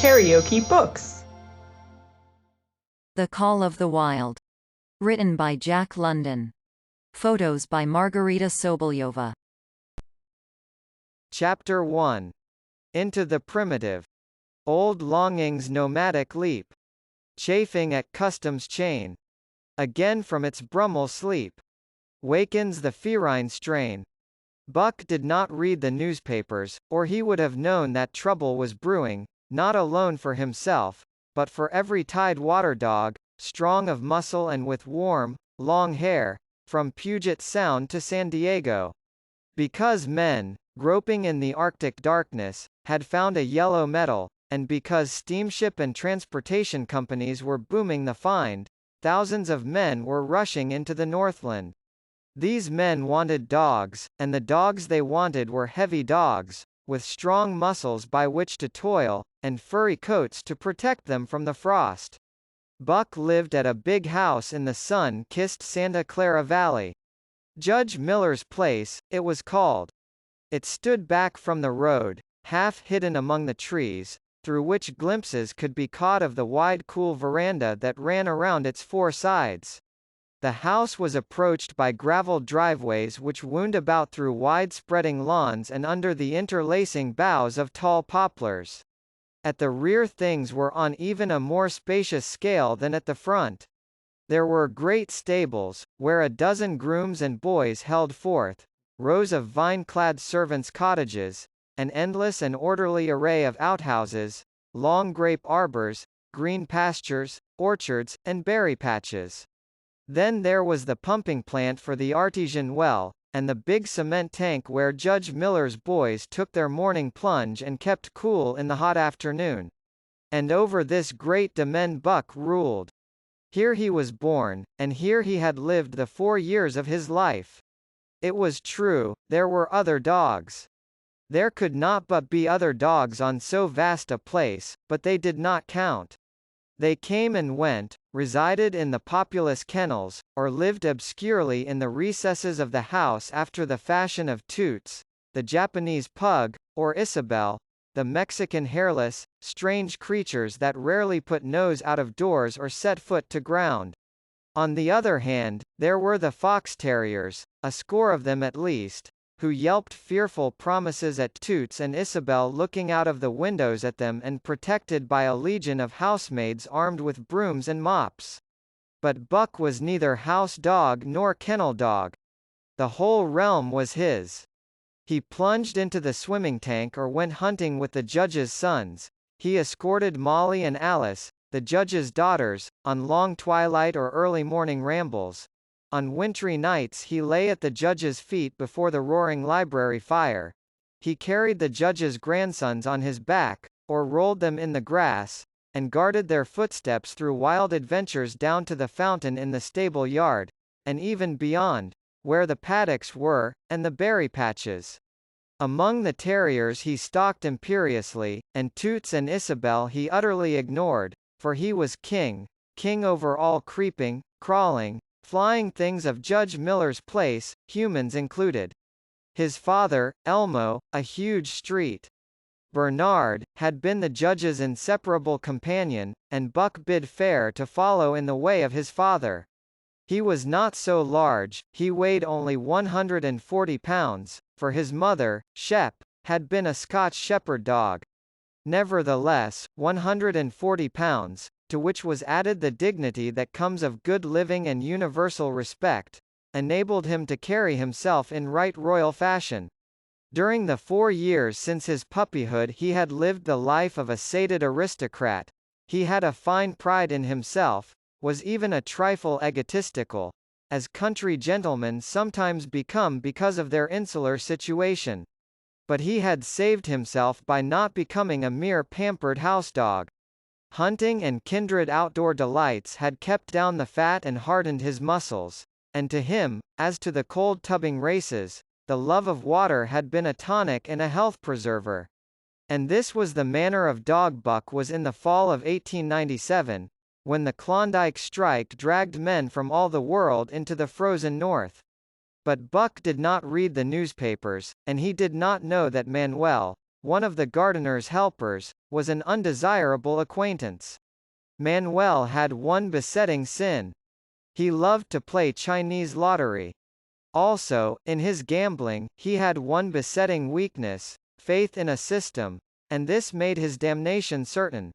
KaraokeBooks. The Call of the Wild. Written by Jack London. Photos by Margarita Soboleva. Chapter 1. Into the Primitive. Old Longing's Nomadic Leap. Chafing at Customs Chain. Again from its Brummel sleep. Wakens the ferine strain. Buck did not read the newspapers, or he would have known that trouble was brewing, not alone for himself, but for every tide-water dog, strong of muscle and with warm, long hair, from Puget Sound to San Diego. Because men, groping in the Arctic darkness, had found a yellow metal, and because steamship and transportation companies were booming the find, thousands of men were rushing into the Northland. These men wanted dogs, and the dogs they wanted were heavy dogs, with strong muscles by which to toil, and furry coats to protect them from the frost. Buck lived at a big house in the sun-kissed Santa Clara Valley. Judge Miller's Place, it was called. It stood back from the road, half hidden among the trees, through which glimpses could be caught of the wide cool veranda that ran around its four sides. The house was approached by gravel driveways which wound about through wide-spreading lawns and under the interlacing boughs of tall poplars. At the rear things were on even a more spacious scale than at the front. There were great stables, where a dozen grooms and boys held forth, rows of vine-clad servants' cottages, an endless and orderly array of outhouses, long grape arbors, green pastures, orchards, and berry patches. Then there was the pumping plant for the artesian well, and the big cement tank where Judge Miller's boys took their morning plunge and kept cool in the hot afternoon. And over this great demesne Buck ruled. Here he was born, and here he had lived the 4 years of his life. It was true, there were other dogs. There could not but be other dogs on so vast a place, but they did not count. They came and went, resided in the populous kennels, or lived obscurely in the recesses of the house after the fashion of Toots, the Japanese pug, or Isabel, the Mexican hairless, strange creatures that rarely put nose out of doors or set foot to ground. On the other hand, there were the fox terriers, a score of them at least, who yelped fearful promises at Toots and Isabel looking out of the windows at them and protected by a legion of housemaids armed with brooms and mops. But Buck was neither house dog nor kennel dog. The whole realm was his. He plunged into the swimming tank or went hunting with the judge's sons. He escorted Molly and Alice, the judge's daughters, on long twilight or early morning rambles. On wintry nights he lay at the judge's feet before the roaring library fire. He carried the judge's grandsons on his back, or rolled them in the grass, and guarded their footsteps through wild adventures down to the fountain in the stable yard, and even beyond, where the paddocks were, and the berry patches. Among the terriers he stalked imperiously, and Toots and Isabel he utterly ignored, for he was king over all creeping, crawling, flying things of Judge Miller's Place, humans included. His father, Elmo, a huge street Bernard, had been the judge's inseparable companion, and Buck bid fair to follow in the way of his father. He was not so large, he weighed only 140 pounds, for his mother, Shep, had been a Scotch shepherd dog. Nevertheless, 140 pounds, to which was added the dignity that comes of good living and universal respect, enabled him to carry himself in right royal fashion. During the 4 years since his puppyhood he had lived the life of a sated aristocrat. He had a fine pride in himself, was even a trifle egotistical, as country gentlemen sometimes become because of their insular situation. But he had saved himself by not becoming a mere pampered housedog. Hunting and kindred outdoor delights had kept down the fat and hardened his muscles, and to him, as to the cold tubbing races, the love of water had been a tonic and a health preserver. And this was the manner of dog Buck was in the fall of 1897, when the Klondike strike dragged men from all the world into the frozen north. But Buck did not read the newspapers, and he did not know that Manuel, one of the gardener's helpers, was an undesirable acquaintance. Manuel had one besetting sin. He loved to play Chinese lottery. Also, in his gambling, he had one besetting weakness, faith in a system, and this made his damnation certain.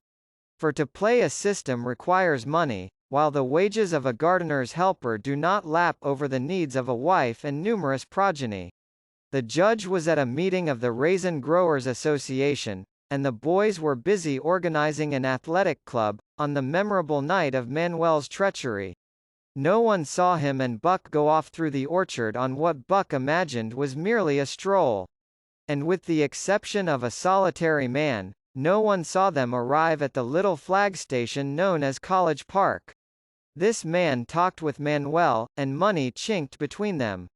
For to play a system requires money, while the wages of a gardener's helper do not lap over the needs of a wife and numerous progeny. The judge was at a meeting of the Raisin Growers Association, and the boys were busy organizing an athletic club, on the memorable night of Manuel's treachery. No one saw him and Buck go off through the orchard on what Buck imagined was merely a stroll. And with the exception of a solitary man, no one saw them arrive at the little flag station known as College Park. This man talked with Manuel, and money chinked between them.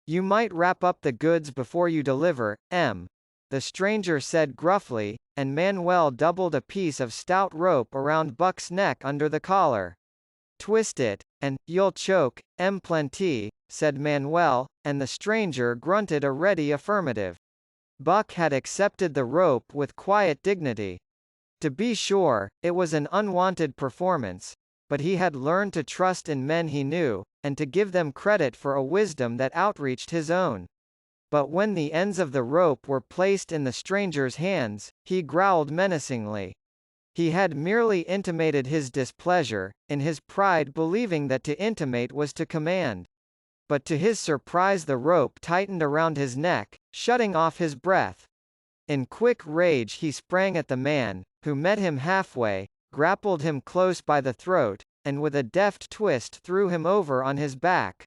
"You might wrap up the goods before you deliver, the stranger said gruffly, and Manuel doubled a piece of stout rope around Buck's neck under the collar. "Twist it, and you'll choke, plenty," said Manuel, and the stranger grunted a ready affirmative. Buck had accepted the rope with quiet dignity. To be sure, it was an unwanted performance, but he had learned to trust in men he knew, and to give them credit for a wisdom that outreached his own. But when the ends of the rope were placed in the stranger's hands, he growled menacingly. He had merely intimated his displeasure, in his pride believing that to intimate was to command. But to his surprise the rope tightened around his neck, shutting off his breath. In quick rage he sprang at the man, who met him halfway, grappled him close by the throat, and with a deft twist threw him over on his back.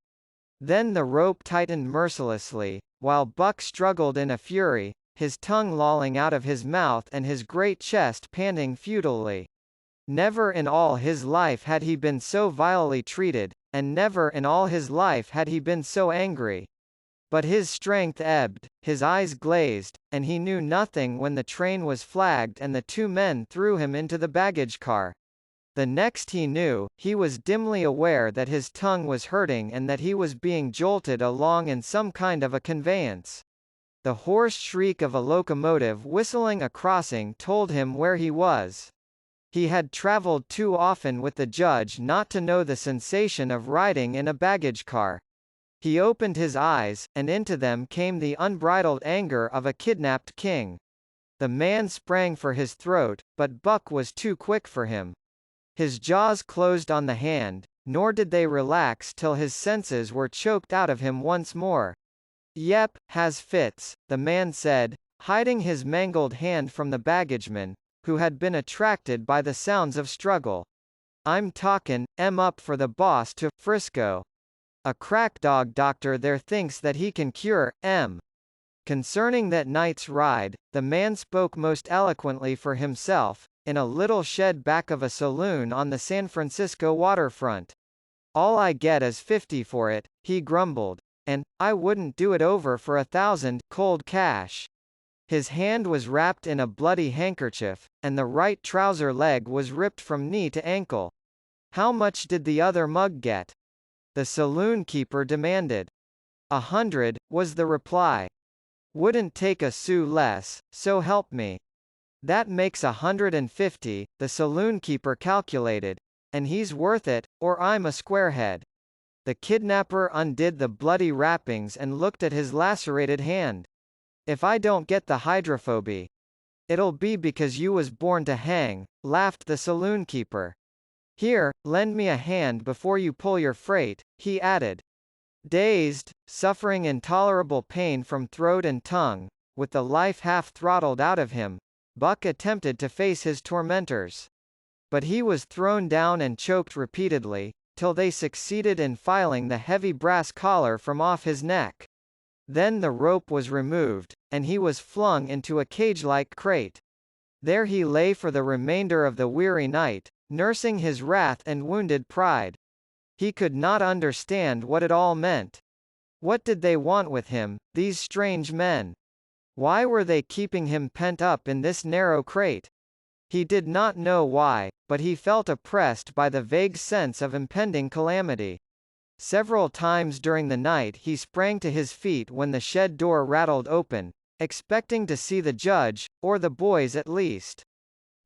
Then the rope tightened mercilessly, while Buck struggled in a fury, his tongue lolling out of his mouth and his great chest panting futilely. Never in all his life had he been so vilely treated, and never in all his life had he been so angry. But his strength ebbed, his eyes glazed, and he knew nothing when the train was flagged and the two men threw him into the baggage car. The next he knew, he was dimly aware that his tongue was hurting and that he was being jolted along in some kind of a conveyance. The hoarse shriek of a locomotive whistling a crossing told him where he was. He had traveled too often with the judge not to know the sensation of riding in a baggage car. He opened his eyes, and into them came the unbridled anger of a kidnapped king. The man sprang for his throat, but Buck was too quick for him. His jaws closed on the hand, nor did they relax till his senses were choked out of him once more. "Yep, has fits," the man said, hiding his mangled hand from the baggageman, who had been attracted by the sounds of struggle. "I'm talkin', up for the boss to Frisco. A crackdog doctor there thinks that he can cure, Concerning that night's ride, the man spoke most eloquently for himself, in a little shed back of a saloon on the San Francisco waterfront. "All I get is 50 for it," he grumbled. "And I wouldn't do it over for 1,000, cold cash." His hand was wrapped in a bloody handkerchief, and the right trouser leg was ripped from knee to ankle. "How much did the other mug get?" the saloon keeper demanded. 100, was the reply. "Wouldn't take a sou less, so help me." "That makes 150, the saloon keeper calculated. "And he's worth it, or I'm a squarehead." The kidnapper undid the bloody wrappings and looked at his lacerated hand. "If I don't get the hydrophobia, it'll be because you was born to hang," laughed the saloon keeper. "Here, lend me a hand before you pull your freight," he added. Dazed, suffering intolerable pain from throat and tongue, with the life half throttled out of him, Buck attempted to face his tormentors. But he was thrown down and choked repeatedly, till they succeeded in filing the heavy brass collar from off his neck. Then the rope was removed, and he was flung into a cage-like crate. There he lay for the remainder of the weary night, nursing his wrath and wounded pride. He could not understand what it all meant. What did they want with him, these strange men? Why were they keeping him pent up in this narrow crate? He did not know why, but he felt oppressed by the vague sense of impending calamity. Several times during the night he sprang to his feet when the shed door rattled open, expecting to see the judge, or the boys at least.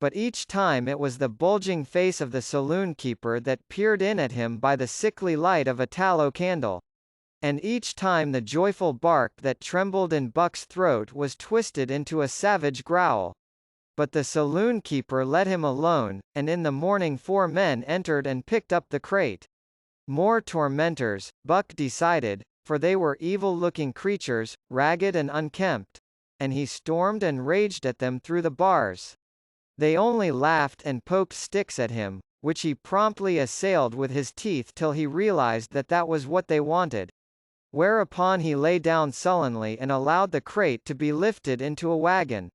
But each time it was the bulging face of the saloon keeper that peered in at him by the sickly light of a tallow candle. And each time the joyful bark that trembled in Buck's throat was twisted into a savage growl. But the saloon keeper let him alone, and in the morning 4 men entered and picked up the crate. More tormentors, Buck decided, for they were evil-looking creatures, ragged and unkempt. And he stormed and raged at them through the bars. They only laughed and poked sticks at him, which he promptly assailed with his teeth till he realized that that was what they wanted. Whereupon he lay down sullenly and allowed the crate to be lifted into a wagon.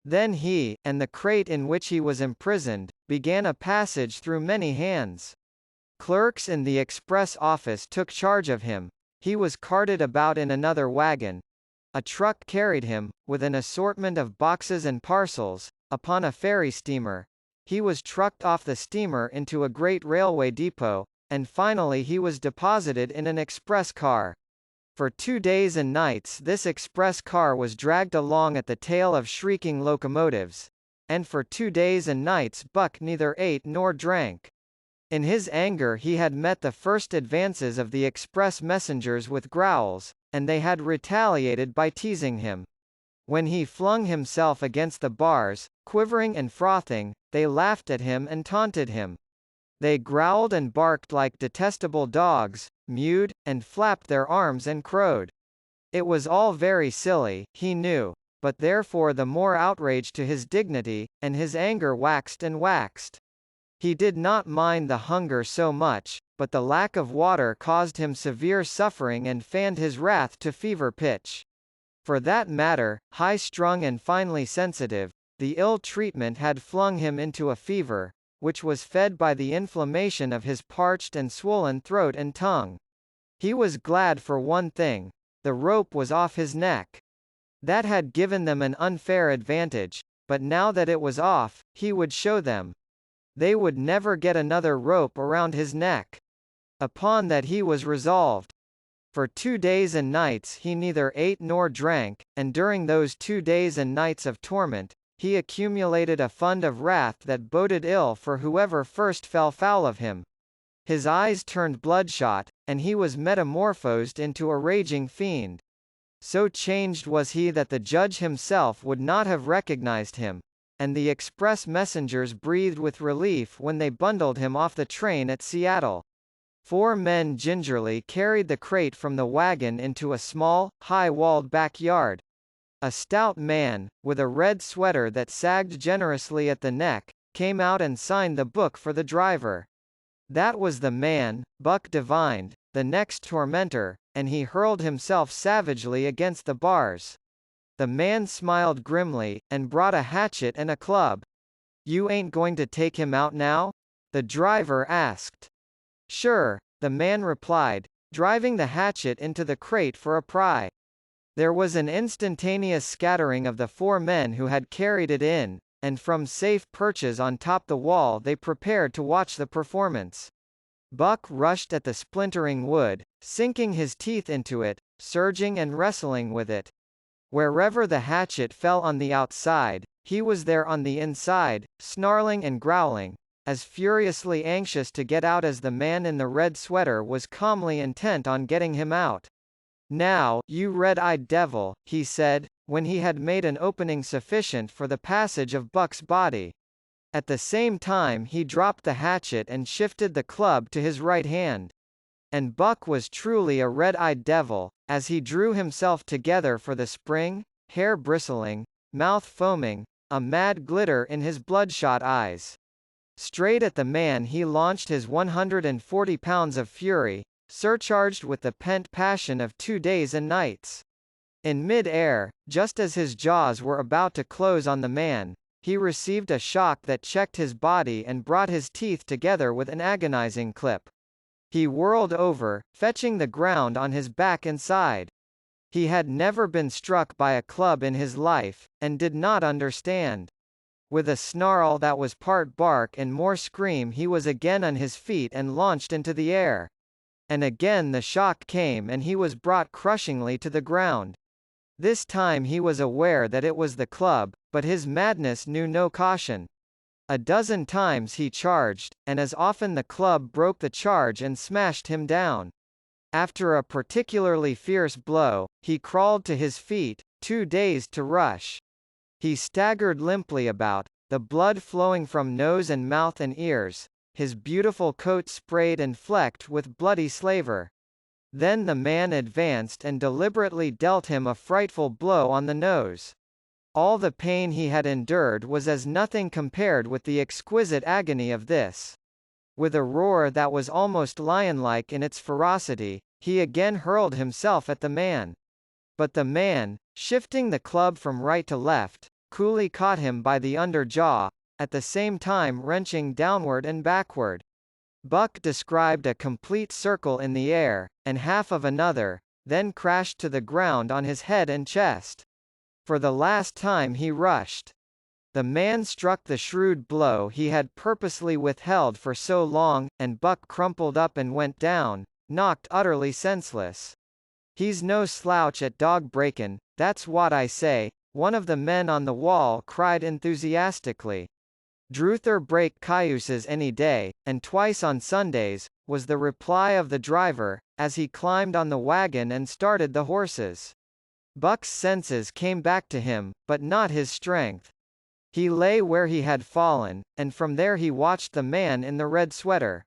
Then he, and the crate in which he was imprisoned, began a passage through many hands. Clerks in the express office took charge of him. He was carted about in another wagon. A truck carried him, with an assortment of boxes and parcels, upon a ferry steamer. He was trucked off the steamer into a great railway depot, and finally he was deposited in an express car. For 2 days and nights this express car was dragged along at the tail of shrieking locomotives. And for 2 days and nights Buck neither ate nor drank. In his anger he had met the first advances of the express messengers with growls, and they had retaliated by teasing him. When he flung himself against the bars, quivering and frothing, they laughed at him and taunted him. They growled and barked like detestable dogs, mewed, and flapped their arms and crowed. It was all very silly, he knew, but therefore the more outrage to his dignity, and his anger waxed and waxed. He did not mind the hunger so much, but the lack of water caused him severe suffering and fanned his wrath to fever pitch. For that matter, high-strung and finely sensitive, the ill treatment had flung him into a fever, which was fed by the inflammation of his parched and swollen throat and tongue. He was glad for one thing: the rope was off his neck. That had given them an unfair advantage, but now that it was off, he would show them. They would never get another rope around his neck. Upon that he was resolved. For 2 days and nights he neither ate nor drank, and during those 2 days and nights of torment, he accumulated a fund of wrath that boded ill for whoever first fell foul of him. His eyes turned bloodshot, and he was metamorphosed into a raging fiend. So changed was he that the judge himself would not have recognized him, and the express messengers breathed with relief when they bundled him off the train at Seattle. 4 men gingerly carried the crate from the wagon into a small, high-walled backyard. A stout man, with a red sweater that sagged generously at the neck, came out and signed the book for the driver. That was the man, Buck divined, the next tormentor, and he hurled himself savagely against the bars. The man smiled grimly, and brought a hatchet and a club. "You ain't going to take him out now?" the driver asked. "Sure," the man replied, driving the hatchet into the crate for a pry. There was an instantaneous scattering of the 4 men who had carried it in, and from safe perches on top the wall they prepared to watch the performance. Buck rushed at the splintering wood, sinking his teeth into it, surging and wrestling with it. Wherever the hatchet fell on the outside, he was there on the inside, snarling and growling, as furiously anxious to get out as the man in the red sweater was calmly intent on getting him out. "Now, you red-eyed devil," he said, when he had made an opening sufficient for the passage of Buck's body. At the same time he dropped the hatchet and shifted the club to his right hand. And Buck was truly a red-eyed devil, as he drew himself together for the spring, hair bristling, mouth foaming, a mad glitter in his bloodshot eyes. Straight at the man he launched his 140 pounds of fury, surcharged with the pent passion of 2 days and nights. In mid-air, just as his jaws were about to close on the man, he received a shock that checked his body and brought his teeth together with an agonizing clip. He whirled over, fetching the ground on his back and side. He had never been struck by a club in his life, and did not understand. With a snarl that was part bark and more scream he was again on his feet and launched into the air. And again the shock came and he was brought crushingly to the ground. This time he was aware that it was the club, but his madness knew no caution. A dozen times he charged, and as often the club broke the charge and smashed him down. After a particularly fierce blow, he crawled to his feet, too dazed to rush. He staggered limply about, the blood flowing from nose and mouth and ears, his beautiful coat sprayed and flecked with bloody slaver. Then the man advanced and deliberately dealt him a frightful blow on the nose. All the pain he had endured was as nothing compared with the exquisite agony of this. With a roar that was almost lion-like in its ferocity, he again hurled himself at the man. But the man, shifting the club from right to left, coolly caught him by the under jaw, at the same time wrenching downward and backward. Buck described a complete circle in the air, and half of another, then crashed to the ground on his head and chest. For the last time he rushed. The man struck the shrewd blow he had purposely withheld for so long, and Buck crumpled up and went down, knocked utterly senseless. "He's no slouch at dog breakin', that's what I say," one of the men on the wall cried enthusiastically. "Druther break cayuses any day, and twice on Sundays," was the reply of the driver, as he climbed on the wagon and started the horses. Buck's senses came back to him, but not his strength. He lay where he had fallen, and from there he watched the man in the red sweater.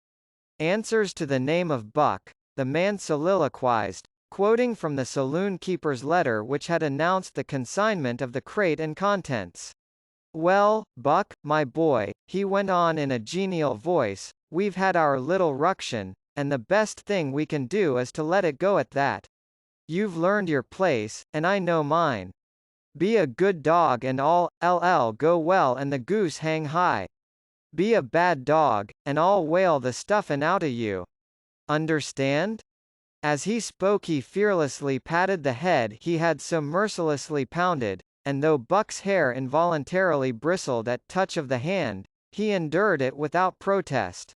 "Answers to the name of Buck," the man soliloquized, quoting from the saloon keeper's letter which had announced the consignment of the crate and contents. "Well, Buck, my boy," he went on in a genial voice, "we've had our little ruction, and the best thing we can do is to let it go at that. You've learned your place, and I know mine. Be a good dog and all go well and the goose hang high. Be a bad dog, and I'll whale the stuffin' out o' you. Understand?" As he spoke he fearlessly patted the head he had so mercilessly pounded, and though Buck's hair involuntarily bristled at touch of the hand, he endured it without protest.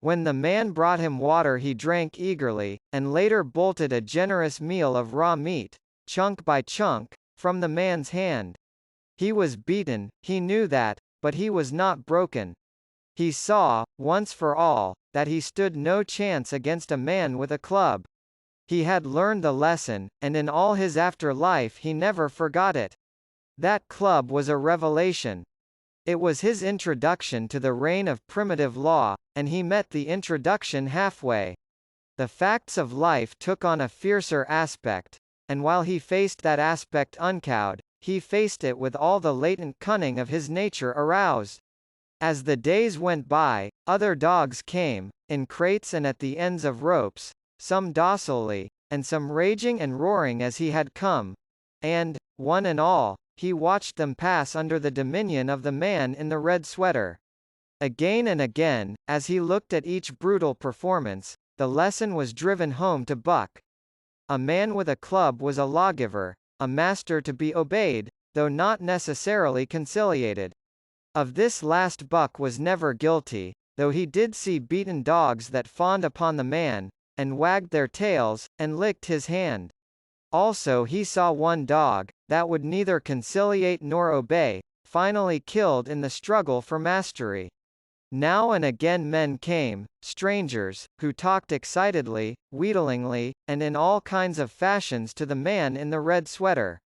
When the man brought him water he drank eagerly, and later bolted a generous meal of raw meat, chunk by chunk, from the man's hand. He was beaten, he knew that, but he was not broken. He saw, once for all, that he stood no chance against a man with a club. He had learned the lesson, and in all his after life he never forgot it. That club was a revelation. It was his introduction to the reign of primitive law, and he met the introduction halfway. The facts of life took on a fiercer aspect, and while he faced that aspect uncowed, he faced it with all the latent cunning of his nature aroused. As the days went by, other dogs came, in crates and at the ends of ropes, some docilely, and some raging and roaring as he had come, and, one and all, he watched them pass under the dominion of the man in the red sweater. Again and again, as he looked at each brutal performance, the lesson was driven home to Buck. A man with a club was a lawgiver, a master to be obeyed, though not necessarily conciliated. Of this last Buck was never guilty, though he did see beaten dogs that fawned upon the man, and wagged their tails, and licked his hand. Also he saw one dog, that would neither conciliate nor obey, finally killed in the struggle for mastery. Now and again men came, strangers, who talked excitedly, wheedlingly, and in all kinds of fashions to the man in the red sweater.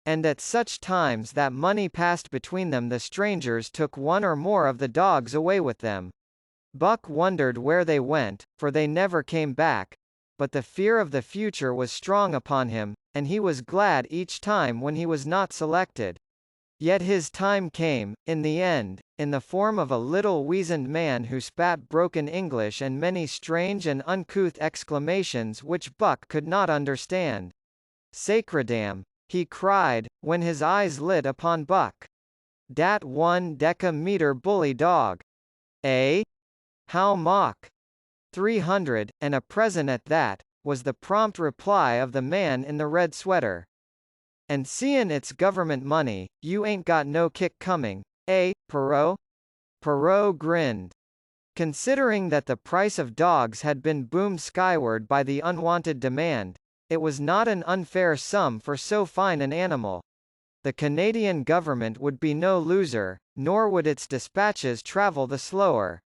And at such times that money passed between them the strangers took one or more of the dogs away with them. Buck wondered where they went, for they never came back, but the fear of the future was strong upon him, and he was glad each time when he was not selected. Yet his time came, in the end, in the form of a little weazened man who spat broken English and many strange and uncouth exclamations which Buck could not understand. "Sacredam!" he cried, when his eyes lit upon Buck. "Dat one deca-meter bully dog. Eh? How mock? 300, and a present at that," was the prompt reply of the man in the red sweater. "And seein' it's government money, you ain't got no kick coming, eh, Perot?" Perot grinned. Considering that the price of dogs had been boomed skyward by the unwanted demand, It was not an unfair sum for so fine an animal. The Canadian government would be no loser, nor would its dispatches travel the slower.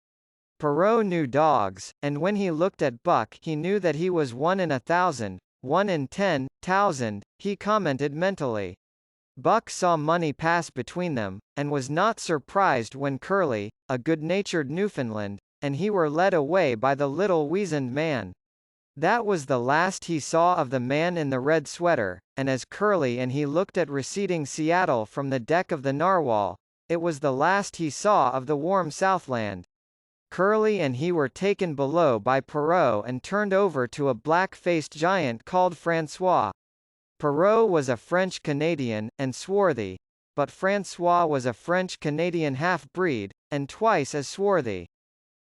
Perrault knew dogs, and when he looked at Buck he knew that he was 1 in 1,000, 1 in 10,000, he commented mentally. Buck saw money pass between them, and was not surprised when Curly, a good-natured Newfoundland, and he were led away by the little weazened man. That was the last he saw of the man in the red sweater, and as Curly and he looked at receding Seattle from the deck of the Narwhal, it was the last he saw of the warm Southland. Curly and he were taken below by Perrault and turned over to a black-faced giant called François. Perrault was a French-Canadian, and swarthy. But François was a French-Canadian half-breed, and twice as swarthy.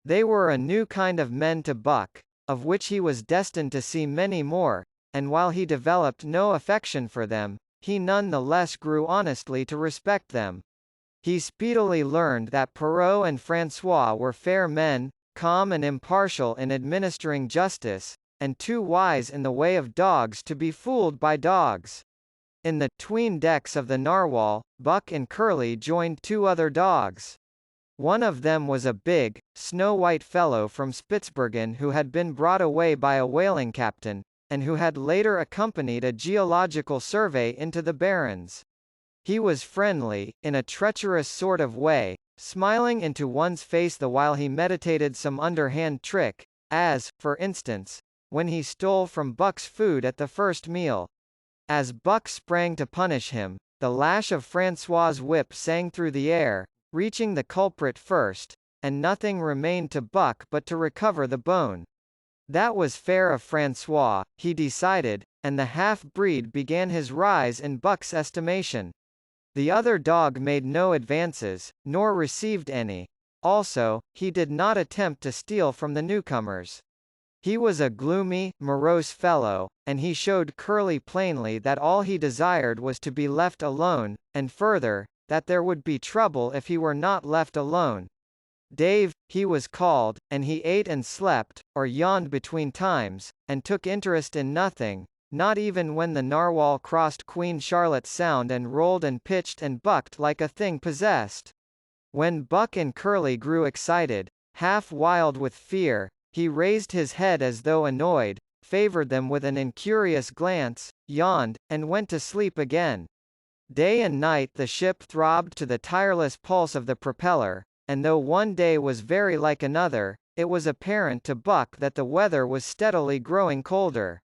They were a new kind of men to Buck, of which he was destined to see many more, and while he developed no affection for them, he none the less grew honestly to respect them. He speedily learned that Perrault and François were fair men, calm and impartial in administering justice, and too wise in the way of dogs to be fooled by dogs. In the 'tween decks of the Narwhal, Buck and Curly joined 2 other dogs. One of them was a big, snow-white fellow from Spitzbergen who had been brought away by a whaling captain, and who had later accompanied a geological survey into the Barrens. He was friendly, in a treacherous sort of way, smiling into one's face the while he meditated some underhand trick, as, for instance, when he stole from Buck's food at the first meal. As Buck sprang to punish him, the lash of François' whip sang through the air, reaching the culprit first, and nothing remained to Buck but to recover the bone. That was fair of François, he decided, and the half-breed began his rise in Buck's estimation. The other dog made no advances, nor received any. Also, he did not attempt to steal from the newcomers. He was a gloomy, morose fellow, and he showed Curly plainly that all he desired was to be left alone, and further, that there would be trouble if he were not left alone. Dave, he was called, and he ate and slept, or yawned between times, and took interest in nothing, not even when the Narwhal crossed Queen Charlotte Sound and rolled and pitched and bucked like a thing possessed. When Buck and Curly grew excited, half wild with fear, he raised his head as though annoyed, favored them with an incurious glance, yawned, and went to sleep again. Day and night the ship throbbed to the tireless pulse of the propeller, and though one day was very like another, it was apparent to Buck that the weather was steadily growing colder.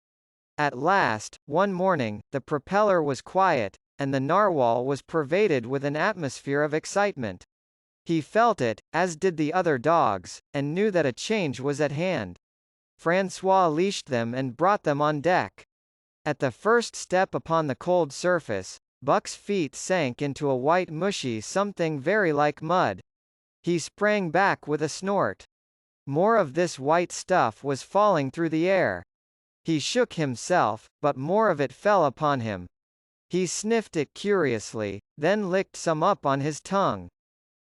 At last, one morning, the propeller was quiet, and the Narwhal was pervaded with an atmosphere of excitement. He felt it, as did the other dogs, and knew that a change was at hand. François leashed them and brought them on deck. At the first step upon the cold surface, Buck's feet sank into a white mushy something very like mud. He sprang back with a snort. More of this white stuff was falling through the air. He shook himself, but more of it fell upon him. He sniffed it curiously, then licked some up on his tongue.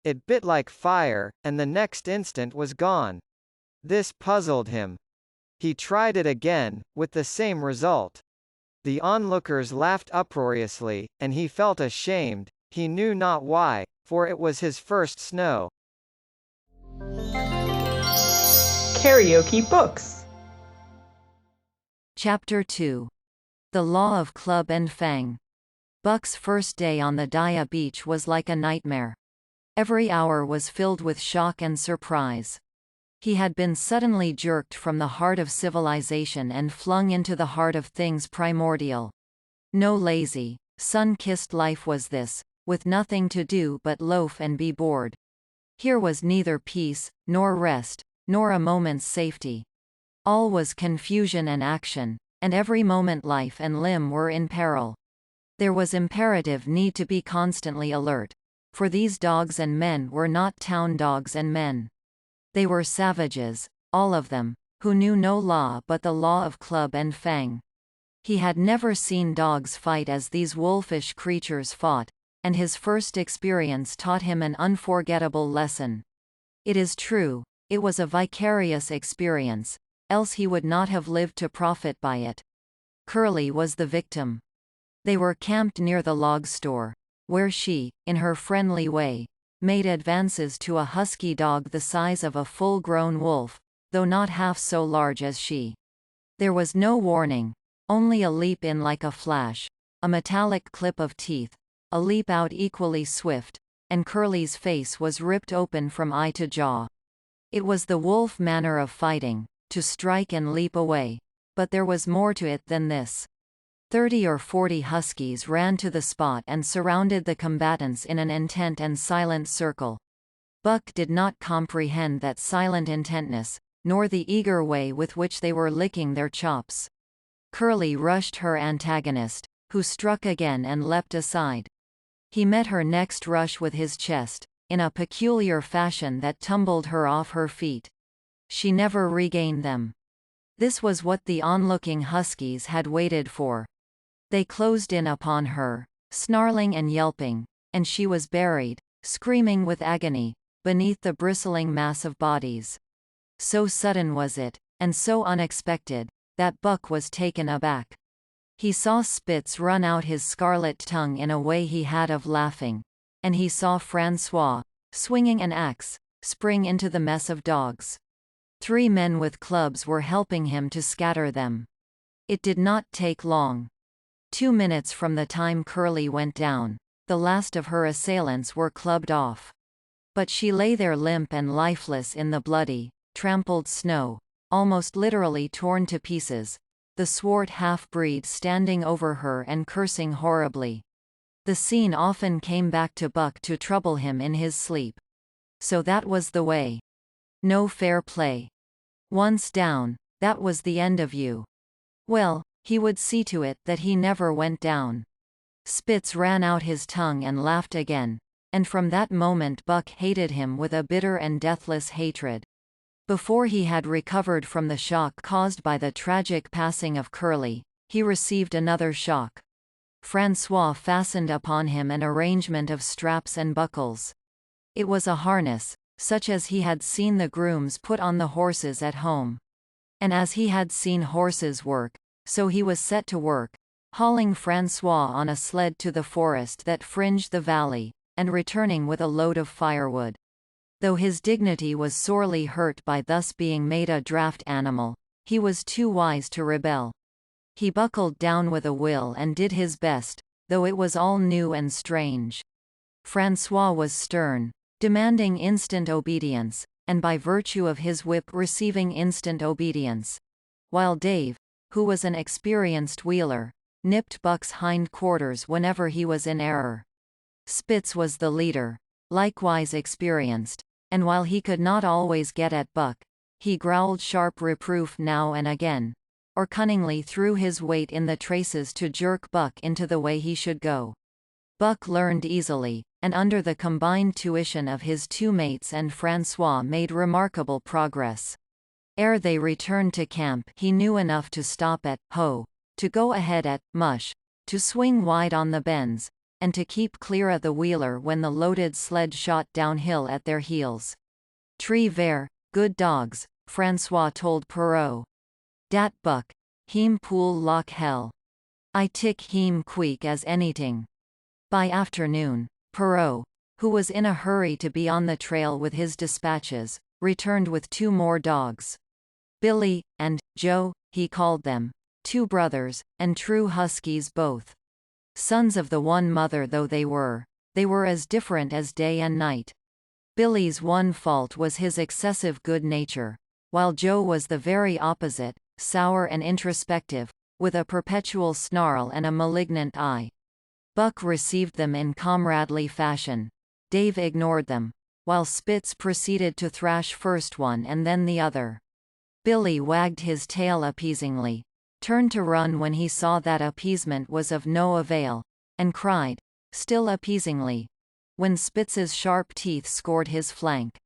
It bit like fire, and the next instant was gone. This puzzled him. He tried it again, with the same result. The onlookers laughed uproariously, and he felt ashamed, he knew not why, for it was his first snow. KaraokeBooks. Chapter 2. The Law of Club and Fang. Buck's first day on the Daya beach was like a nightmare. Every hour was filled with shock and surprise. He had been suddenly jerked from the heart of civilization and flung into the heart of things primordial. No lazy, sun-kissed life was this, with nothing to do but loaf and be bored. Here was neither peace, nor rest, nor a moment's safety. All was confusion and action, and every moment life and limb were in peril. There was imperative need to be constantly alert, for these dogs and men were not town dogs and men. They were savages, all of them, who knew no law but the law of club and fang. He had never seen dogs fight as these wolfish creatures fought, and his first experience taught him an unforgettable lesson. It is true, it was a vicarious experience, else he would not have lived to profit by it. Curly was the victim. They were camped near the log store, where she, in her friendly way, made advances to a husky dog the size of a full-grown wolf, though not half so large as she. There was no warning, only a leap in like a flash, a metallic clip of teeth, a leap out equally swift, and Curly's face was ripped open from eye to jaw. It was the wolf manner of fighting, to strike and leap away, but there was more to it than this. 30 or 40 huskies ran to the spot and surrounded the combatants in an intent and silent circle. Buck did not comprehend that silent intentness, nor the eager way with which they were licking their chops. Curly rushed her antagonist, who struck again and leapt aside. He met her next rush with his chest, in a peculiar fashion that tumbled her off her feet. She never regained them. This was what the onlooking huskies had waited for. They closed in upon her, snarling and yelping, and she was buried, screaming with agony, beneath the bristling mass of bodies. So sudden was it, and so unexpected, that Buck was taken aback. He saw Spitz run out his scarlet tongue in a way he had of laughing, and he saw François, swinging an axe, spring into the mess of dogs. 3 men with clubs were helping him to scatter them. It did not take long. 2 minutes from the time Curly went down, the last of her assailants were clubbed off. But she lay there limp and lifeless in the bloody, trampled snow, almost literally torn to pieces, the swart half-breed standing over her and cursing horribly. The scene often came back to Buck to trouble him in his sleep. So that was the way. No fair play. Once down, that was the end of you. Well, he would see to it that he never went down. Spitz ran out his tongue and laughed again, and from that moment Buck hated him with a bitter and deathless hatred. Before he had recovered from the shock caused by the tragic passing of Curly, he received another shock. François fastened upon him an arrangement of straps and buckles. It was a harness, such as he had seen the grooms put on the horses at home. And as he had seen horses work, so he was set to work, hauling François on a sled to the forest that fringed the valley, and returning with a load of firewood. Though his dignity was sorely hurt by thus being made a draft animal, he was too wise to rebel. He buckled down with a will and did his best, though it was all new and strange. François was stern, demanding instant obedience, and by virtue of his whip receiving instant obedience. While Dave, who was an experienced wheeler, nipped Buck's hind quarters whenever he was in error. Spitz was the leader, likewise experienced, and while he could not always get at Buck, he growled sharp reproof now and again, or cunningly threw his weight in the traces to jerk Buck into the way he should go. Buck learned easily, and under the combined tuition of his 2 mates and François made remarkable progress. Ere they returned to camp he knew enough to stop at Ho, to go ahead at Mush, to swing wide on the bends, and to keep clear of the wheeler when the loaded sled shot downhill at their heels. "Tree ver, good dogs," François told Perrault. "Dat Buck, heem pool lock hell. I tick heem queek as anyting." By afternoon, Perrault, who was in a hurry to be on the trail with his dispatches, returned with 2 more dogs. Billy and Joe, he called them, 2 brothers, and true huskies both. Sons of the one mother though they were as different as day and night. Billy's one fault was his excessive good nature, while Joe was the very opposite, sour and introspective, with a perpetual snarl and a malignant eye. Buck received them in comradely fashion. Dave ignored them, while Spitz proceeded to thrash first one and then the other. Billy wagged his tail appeasingly, turned to run when he saw that appeasement was of no avail, and cried, still appeasingly, when Spitz's sharp teeth scored his flank.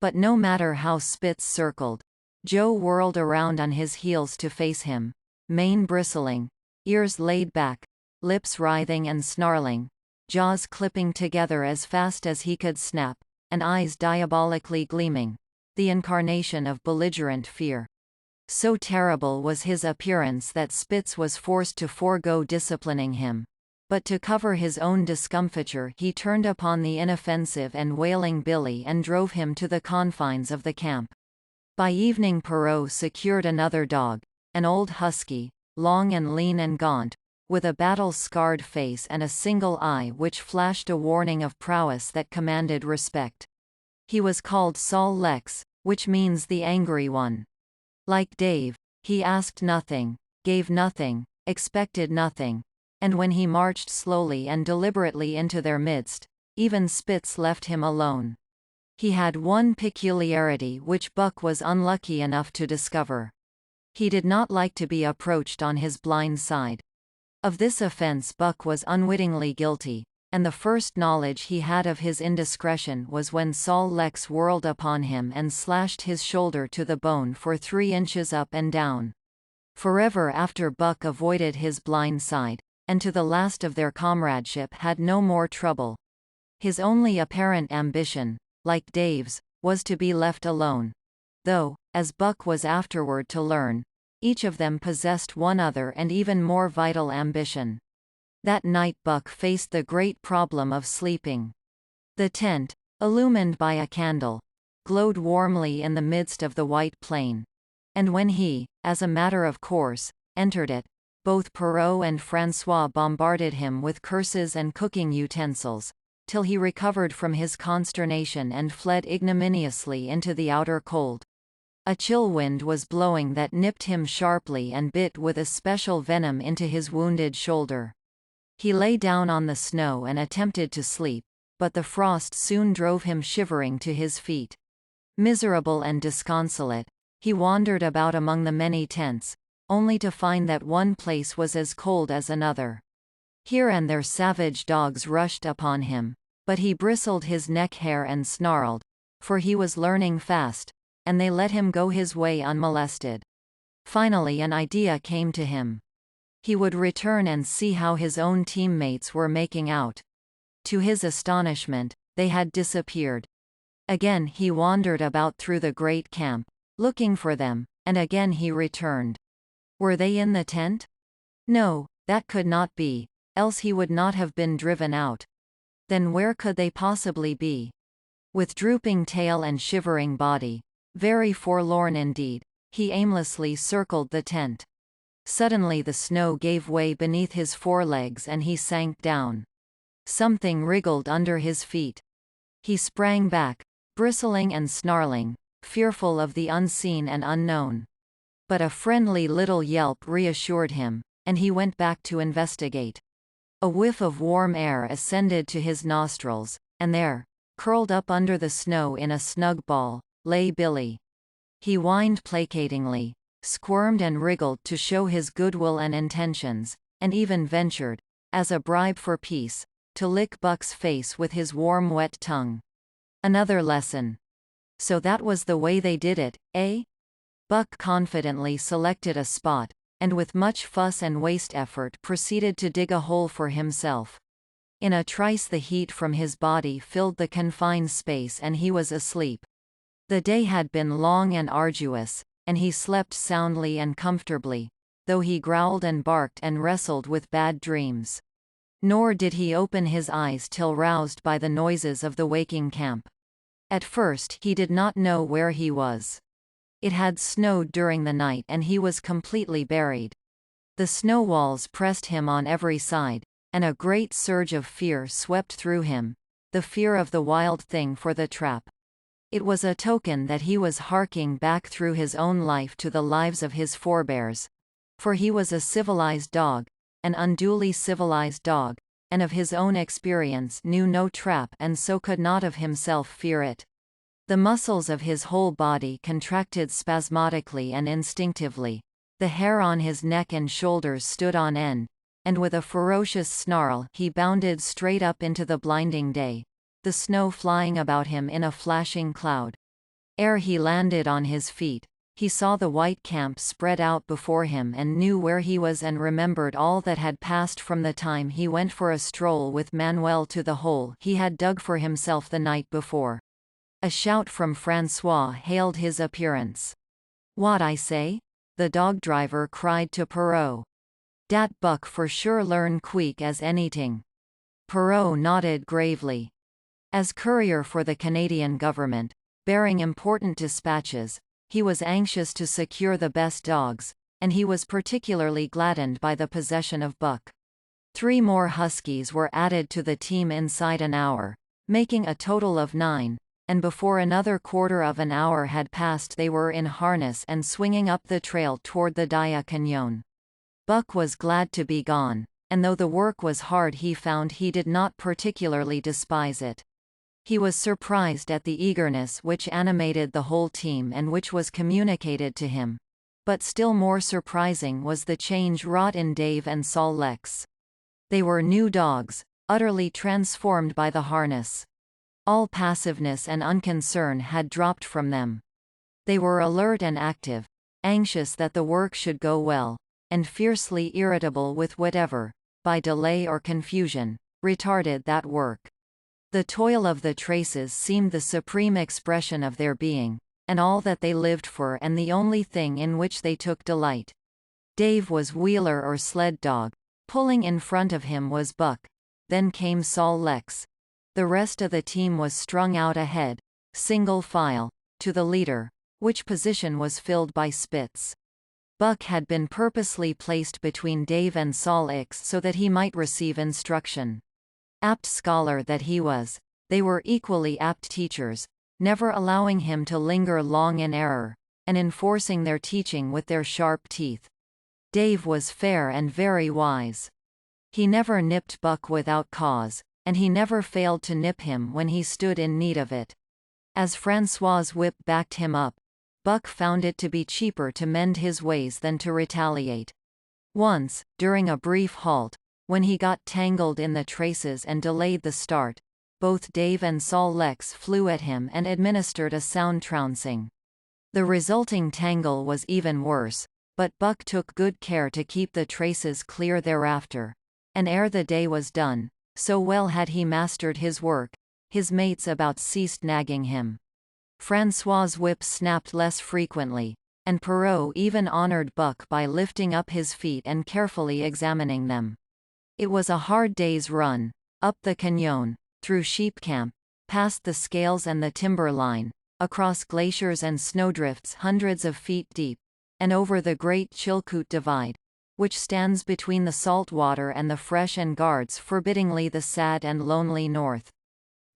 But no matter how Spitz circled, Joe whirled around on his heels to face him, mane bristling, ears laid back, lips writhing and snarling, jaws clipping together as fast as he could snap, and eyes diabolically gleaming, the incarnation of belligerent fear. So terrible was his appearance that Spitz was forced to forego disciplining him. But to cover his own discomfiture he turned upon the inoffensive and wailing Billy and drove him to the confines of the camp. By evening Perrault secured another dog, an old husky, long and lean and gaunt, with a battle-scarred face and a single eye which flashed a warning of prowess that commanded respect. He was called Sol Lex, which means the angry one. Like Dave, he asked nothing, gave nothing, expected nothing, and when he marched slowly and deliberately into their midst, even Spitz left him alone. He had one peculiarity which Buck was unlucky enough to discover. He did not like to be approached on his blind side. Of this offense Buck was unwittingly guilty, and the first knowledge he had of his indiscretion was when Sol Lex whirled upon him and slashed his shoulder to the bone for 3 inches up and down. Forever after Buck avoided his blind side, and to the last of their comradeship had no more trouble. His only apparent ambition, like Dave's, was to be left alone. Though, as Buck was afterward to learn, each of them possessed one other and even more vital ambition. That night Buck faced the great problem of sleeping. The tent, illumined by a candle, glowed warmly in the midst of the white plain. And when he, as a matter of course, entered it, both Perrault and François bombarded him with curses and cooking utensils, till he recovered from his consternation and fled ignominiously into the outer cold. A chill wind was blowing that nipped him sharply and bit with especial venom into his wounded shoulder. He lay down on the snow and attempted to sleep, but the frost soon drove him shivering to his feet. Miserable and disconsolate, he wandered about among the many tents, only to find that one place was as cold as another. Here and there savage dogs rushed upon him, but he bristled his neck hair and snarled, for he was learning fast, and they let him go his way unmolested. Finally an idea came to him. He would return and see how his own teammates were making out. To his astonishment, they had disappeared. Again he wandered about through the great camp, looking for them, and again he returned. Were they in the tent? No, that could not be, else he would not have been driven out. Then where could they possibly be? With drooping tail and shivering body, very forlorn indeed, he aimlessly circled the tent. Suddenly the snow gave way beneath his forelegs and he sank down. Something wriggled under his feet. He sprang back, bristling and snarling, fearful of the unseen and unknown. But a friendly little yelp reassured him, and he went back to investigate. A whiff of warm air ascended to his nostrils, and there, curled up under the snow in a snug ball, lay Billy. He whined placatingly, squirmed and wriggled to show his goodwill and intentions, and even ventured, as a bribe for peace, to lick Buck's face with his warm wet tongue. Another lesson. So that was the way they did it, eh? Buck confidently selected a spot, and with much fuss and waste effort proceeded to dig a hole for himself. In a trice the heat from his body filled the confined space and he was asleep. The day had been long and arduous, and he slept soundly and comfortably, though he growled and barked and wrestled with bad dreams. Nor did he open his eyes till roused by the noises of the waking camp. At first he did not know where he was. It had snowed during the night and he was completely buried. The snow walls pressed him on every side, and a great surge of fear swept through him, the fear of the wild thing for the trap. It was a token that he was harking back through his own life to the lives of his forebears. For he was a civilized dog, an unduly civilized dog, and of his own experience knew no trap and so could not of himself fear it. The muscles of his whole body contracted spasmodically and instinctively. The hair on his neck and shoulders stood on end, and with a ferocious snarl he bounded straight up into the blinding day, the snow flying about him in a flashing cloud. Ere he landed on his feet, he saw the white camp spread out before him and knew where he was and remembered all that had passed from the time he went for a stroll with Manuel to the hole he had dug for himself the night before. A shout from François hailed his appearance. "What I say?" the dog driver cried to Perrault. "Dat Buck for sure learn quick as anything." Perrault nodded gravely. As courier for the Canadian government, bearing important dispatches, he was anxious to secure the best dogs, and he was particularly gladdened by the possession of Buck. 3 more Huskies were added to the team inside an hour, making a total of 9, and before another quarter of an hour had passed they were in harness and swinging up the trail toward the Daya Cañón. Buck was glad to be gone, and though the work was hard he found he did not particularly despise it. He was surprised at the eagerness which animated the whole team and which was communicated to him. But still more surprising was the change wrought in Dave and Sol Lex. They were new dogs, utterly transformed by the harness. All passiveness and unconcern had dropped from them. They were alert and active, anxious that the work should go well, and fiercely irritable with whatever, by delay or confusion, retarded that work. The toil of the traces seemed the supreme expression of their being, and all that they lived for and the only thing in which they took delight. Dave was wheeler or sled dog. Pulling in front of him was Buck. Then came Sol Lex. The rest of the team was strung out ahead, single file, to the leader, which position was filled by Spitz. Buck had been purposely placed between Dave and Sol Lex so that he might receive instruction. Apt scholar that he was, they were equally apt teachers, never allowing him to linger long in error, and enforcing their teaching with their sharp teeth. Dave was fair and very wise. He never nipped Buck without cause, and he never failed to nip him when he stood in need of it. As François's whip backed him up, Buck found it to be cheaper to mend his ways than to retaliate. Once, during a brief halt, when he got tangled in the traces and delayed the start, both Dave and Sol Lex flew at him and administered a sound trouncing. The resulting tangle was even worse, but Buck took good care to keep the traces clear thereafter, and ere the day was done, so well had he mastered his work, his mates about ceased nagging him. François's whip snapped less frequently, and Perrault even honored Buck by lifting up his feet and carefully examining them. It was a hard day's run, up the cañón, through sheep camp, past the scales and the timber line, across glaciers and snowdrifts hundreds of feet deep, and over the great Chilkoot Divide, which stands between the salt water and the fresh and guards forbiddingly the sad and lonely north.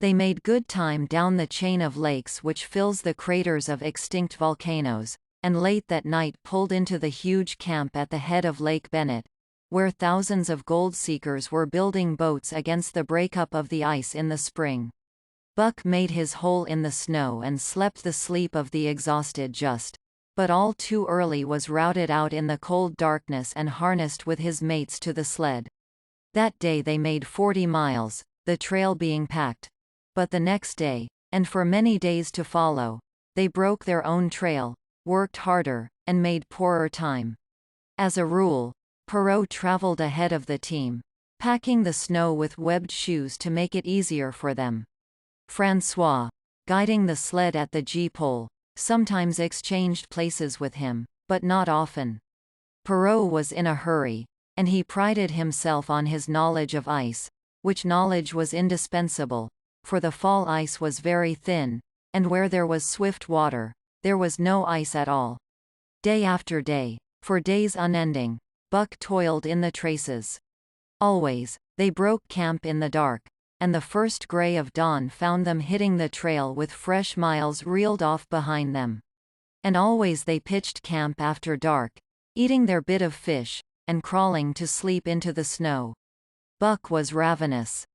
They made good time down the chain of lakes which fills the craters of extinct volcanoes, and late that night pulled into the huge camp at the head of Lake Bennett, where thousands of gold seekers were building boats against the breakup of the ice in the spring. Buck made his hole in the snow and slept the sleep of the exhausted just, but all too early was routed out in the cold darkness and harnessed with his mates to the sled. That day they made 40 miles, the trail being packed. But the next day, and for many days to follow, they broke their own trail, worked harder, and made poorer time. As a rule, Perrault traveled ahead of the team, packing the snow with webbed shoes to make it easier for them. François, guiding the sled at the G-pole, sometimes exchanged places with him, but not often. Perrault was in a hurry, and he prided himself on his knowledge of ice, which knowledge was indispensable, for the fall ice was very thin, and where there was swift water, there was no ice at all. Day after day, for days unending, Buck toiled in the traces. Always, they broke camp in the dark, and the first gray of dawn found them hitting the trail with fresh miles reeled off behind them. And always they pitched camp after dark, eating their bit of fish, and crawling to sleep into the snow. Buck was ravenous.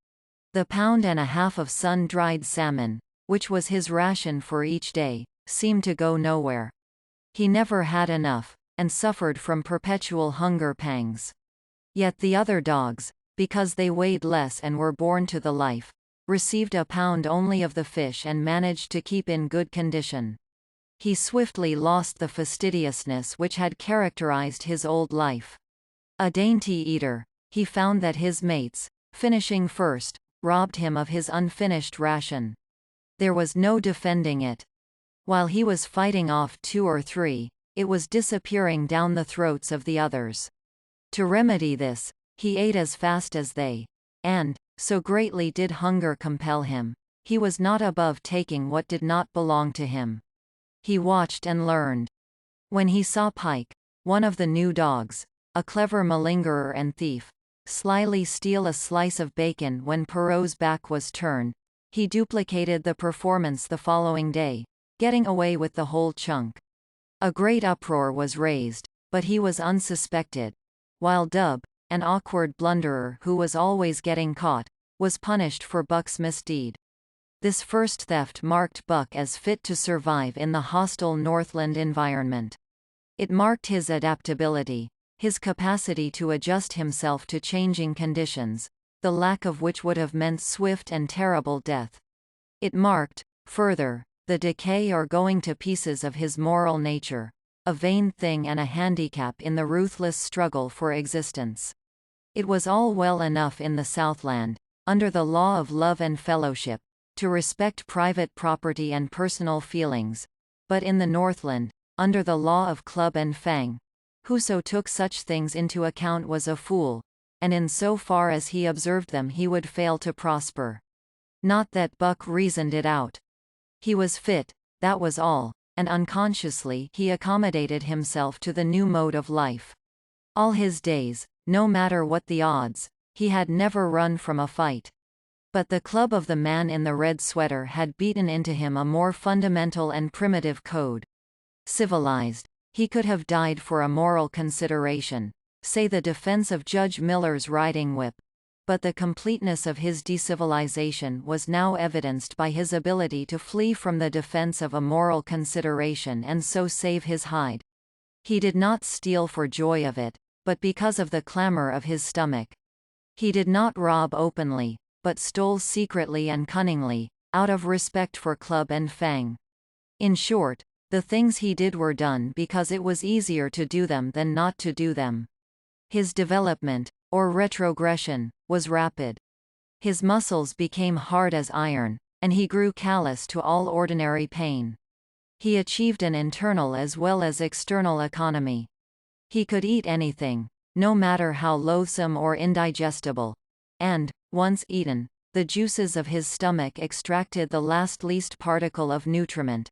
The pound and a half of sun-dried salmon, which was his ration for each day, seemed to go nowhere. He never had enough, and suffered from perpetual hunger pangs. Yet the other dogs, because they weighed less and were born to the life, received a pound only of the fish and managed to keep in good condition. He swiftly lost the fastidiousness which had characterized his old life. A dainty eater, he found that his mates, finishing first, robbed him of his unfinished ration. There was no defending it. While he was fighting off 2 or 3, it was disappearing down the throats of the others. To remedy this, he ate as fast as they. And, so greatly did hunger compel him, he was not above taking what did not belong to him. He watched and learned. When he saw Pike, one of the new dogs, a clever malingerer and thief, slyly steal a slice of bacon when Perrault's back was turned, he duplicated the performance the following day, getting away with the whole chunk. A great uproar was raised, but he was unsuspected, while Dub, an awkward blunderer who was always getting caught, was punished for Buck's misdeed. This first theft marked Buck as fit to survive in the hostile Northland environment. It marked his adaptability, his capacity to adjust himself to changing conditions, the lack of which would have meant swift and terrible death. It marked, further, the decay or going to pieces of his moral nature, a vain thing and a handicap in the ruthless struggle for existence. It was all well enough in the Southland, under the law of love and fellowship, to respect private property and personal feelings, but in the Northland, under the law of club and fang, whoso took such things into account was a fool, and in so far as he observed them he would fail to prosper. Not that Buck reasoned it out. He was fit, that was all, and unconsciously he accommodated himself to the new mode of life. All his days, no matter what the odds, he had never run from a fight. But the club of the man in the red sweater had beaten into him a more fundamental and primitive code. Civilized, he could have died for a moral consideration, say the defense of Judge Miller's riding whip. But the completeness of his decivilization was now evidenced by his ability to flee from the defense of a moral consideration and so save his hide. He did not steal for joy of it, but because of the clamor of his stomach. He did not rob openly, but stole secretly and cunningly, out of respect for club and fang. In short, the things he did were done because it was easier to do them than not to do them. His development, or retrogression, was rapid. His muscles became hard as iron, and he grew callous to all ordinary pain. He achieved an internal as well as external economy. He could eat anything, no matter how loathsome or indigestible. And, once eaten, the juices of his stomach extracted the least particle of nutriment,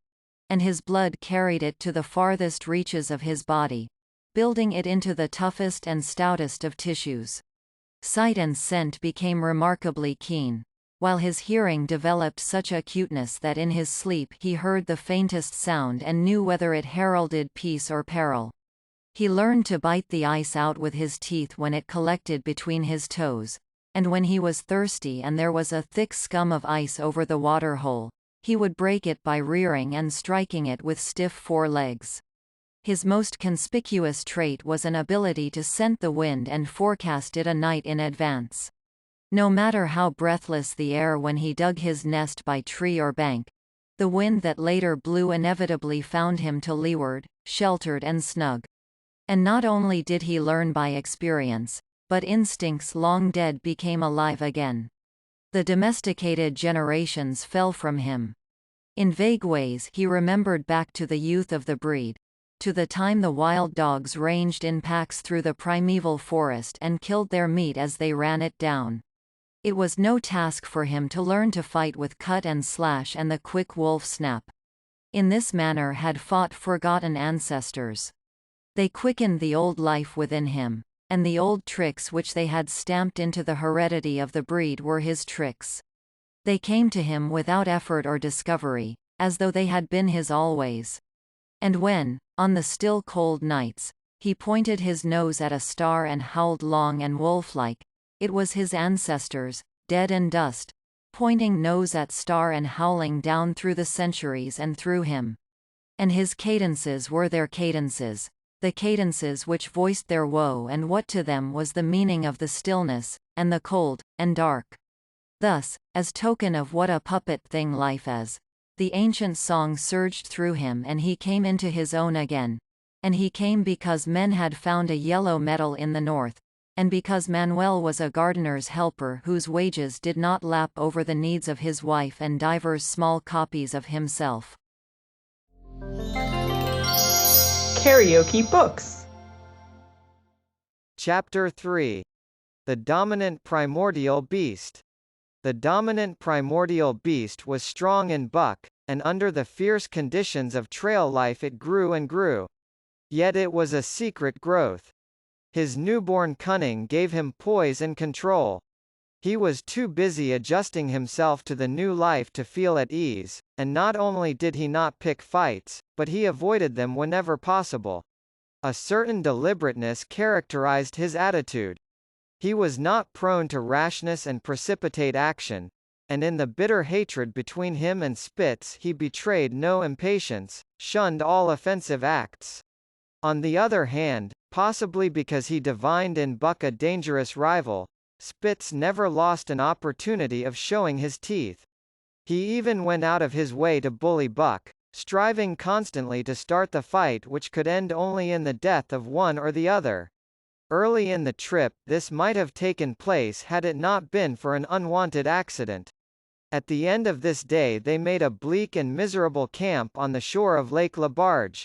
and his blood carried it to the farthest reaches of his body, building it into the toughest and stoutest of tissues. Sight and scent became remarkably keen, while his hearing developed such acuteness that in his sleep he heard the faintest sound and knew whether it heralded peace or peril. He learned to bite the ice out with his teeth when it collected between his toes, and when he was thirsty and there was a thick scum of ice over the water hole, he would break it by rearing and striking it with stiff forelegs. His most conspicuous trait was an ability to scent the wind and forecast it a night in advance. No matter how breathless the air when he dug his nest by tree or bank, the wind that later blew inevitably found him to leeward, sheltered and snug. And not only did he learn by experience, but instincts long dead became alive again. The domesticated generations fell from him. In vague ways he remembered back to the youth of the breed, to the time the wild dogs ranged in packs through the primeval forest and killed their meat as they ran it down. It was no task for him to learn to fight with cut and slash and the quick wolf snap. In this manner had fought forgotten ancestors. They quickened the old life within him, and the old tricks which they had stamped into the heredity of the breed were his tricks. They came to him without effort or discovery, as though they had been his always. And when, on the still cold nights, he pointed his nose at a star and howled long and wolf-like, it was his ancestors, dead and dust, pointing nose at star and howling down through the centuries and through him. And his cadences were their cadences, the cadences which voiced their woe and what to them was the meaning of the stillness, and the cold, and dark. Thus, as token of what a puppet thing life is, the ancient song surged through him and he came into his own again. And he came because men had found a yellow metal in the north, and because Manuel was a gardener's helper whose wages did not lap over the needs of his wife and divers small copies of himself. KaraokeBooks. Chapter 3. The Dominant Primordial Beast. The dominant primordial beast was strong in buck, and under the fierce conditions of trail life it grew and grew. Yet it was a secret growth. His newborn cunning gave him poise and control. He was too busy adjusting himself to the new life to feel at ease, and not only did he not pick fights, but he avoided them whenever possible. A certain deliberateness characterized his attitude. He was not prone to rashness and precipitate action, and in the bitter hatred between him and Spitz he betrayed no impatience, shunned all offensive acts. On the other hand, possibly because he divined in Buck a dangerous rival, Spitz never lost an opportunity of showing his teeth. He even went out of his way to bully Buck, striving constantly to start the fight which could end only in the death of one or the other. Early in the trip this might have taken place had it not been for an unwanted accident. At the end of this day they made a bleak and miserable camp on the shore of Lake Labarge.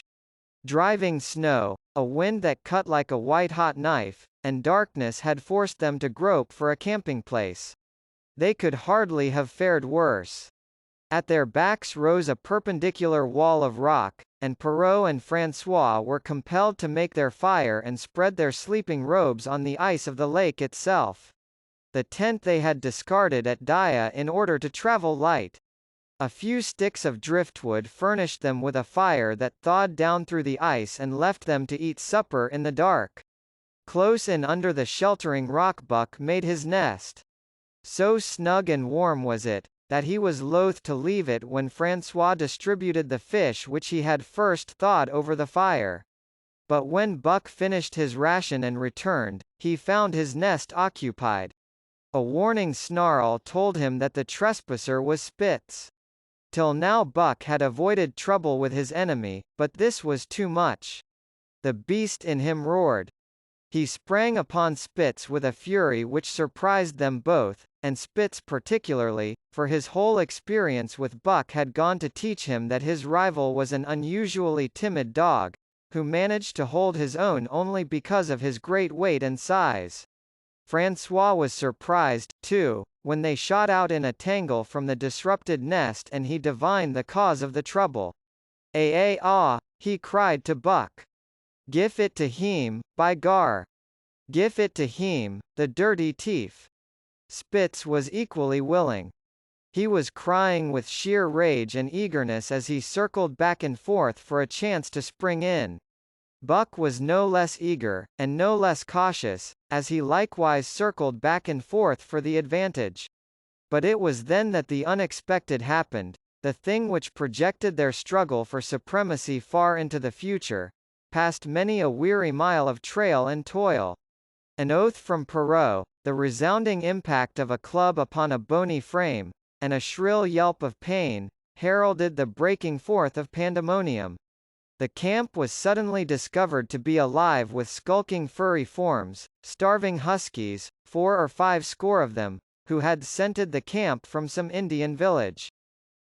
Driving snow, a wind that cut like a white-hot knife, and darkness had forced them to grope for a camping place. They could hardly have fared worse. At their backs rose a perpendicular wall of rock, and Perrault and François were compelled to make their fire and spread their sleeping robes on the ice of the lake itself. The tent they had discarded at Dia in order to travel light. A few sticks of driftwood furnished them with a fire that thawed down through the ice and left them to eat supper in the dark. Close in under the sheltering rock Buck made his nest. So snug and warm was it, that he was loath to leave it when François distributed the fish which he had first thawed over the fire. But when Buck finished his ration and returned, he found his nest occupied. A warning snarl told him that the trespasser was Spitz. Till now Buck had avoided trouble with his enemy, but this was too much. The beast in him roared. He sprang upon Spitz with a fury which surprised them both, and Spitz particularly, for his whole experience with Buck had gone to teach him that his rival was an unusually timid dog, who managed to hold his own only because of his great weight and size. François was surprised, too, when they shot out in a tangle from the disrupted nest and he divined the cause of the trouble. Ah, he cried to Buck. Gif it to him, by gar. Gif it to him, the dirty thief. Spitz was equally willing. He was crying with sheer rage and eagerness as he circled back and forth for a chance to spring in. Buck was no less eager, and no less cautious, as he likewise circled back and forth for the advantage. But it was then that the unexpected happened, the thing which projected their struggle for supremacy far into the future, past many a weary mile of trail and toil. An oath from Perrault, the resounding impact of a club upon a bony frame, and a shrill yelp of pain, heralded the breaking forth of pandemonium. The camp was suddenly discovered to be alive with skulking furry forms, starving huskies, 4 or 5 score of them, who had scented the camp from some Indian village.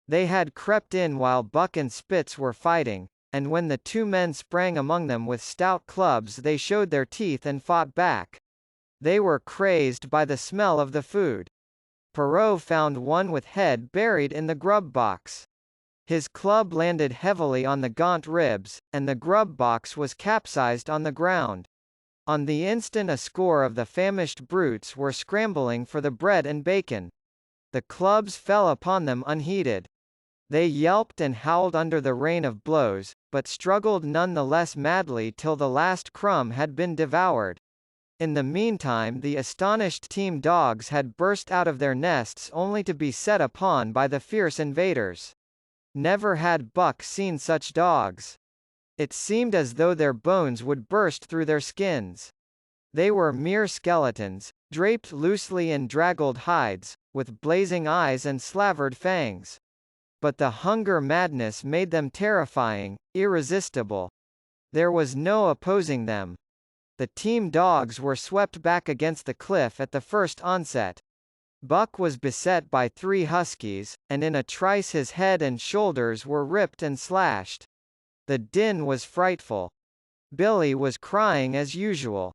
They had crept in while Buck and Spitz were fighting, and when the 2 men sprang among them with stout clubs they showed their teeth and fought back. They were crazed by the smell of the food. Perrault found one with head buried in the grub box. His club landed heavily on the gaunt ribs, and the grub box was capsized on the ground. On the instant a score of the famished brutes were scrambling for the bread and bacon. The clubs fell upon them unheeded. They yelped and howled under the rain of blows, but struggled none the less madly till the last crumb had been devoured. In the meantime the astonished team dogs had burst out of their nests only to be set upon by the fierce invaders. Never had Buck seen such dogs. It seemed as though their bones would burst through their skins. They were mere skeletons, draped loosely in draggled hides, with blazing eyes and slavered fangs. But the hunger madness made them terrifying, irresistible. There was no opposing them. The team dogs were swept back against the cliff at the first onset. Buck was beset by 3 huskies, and in a trice his head and shoulders were ripped and slashed. The din was frightful. Billy was crying as usual.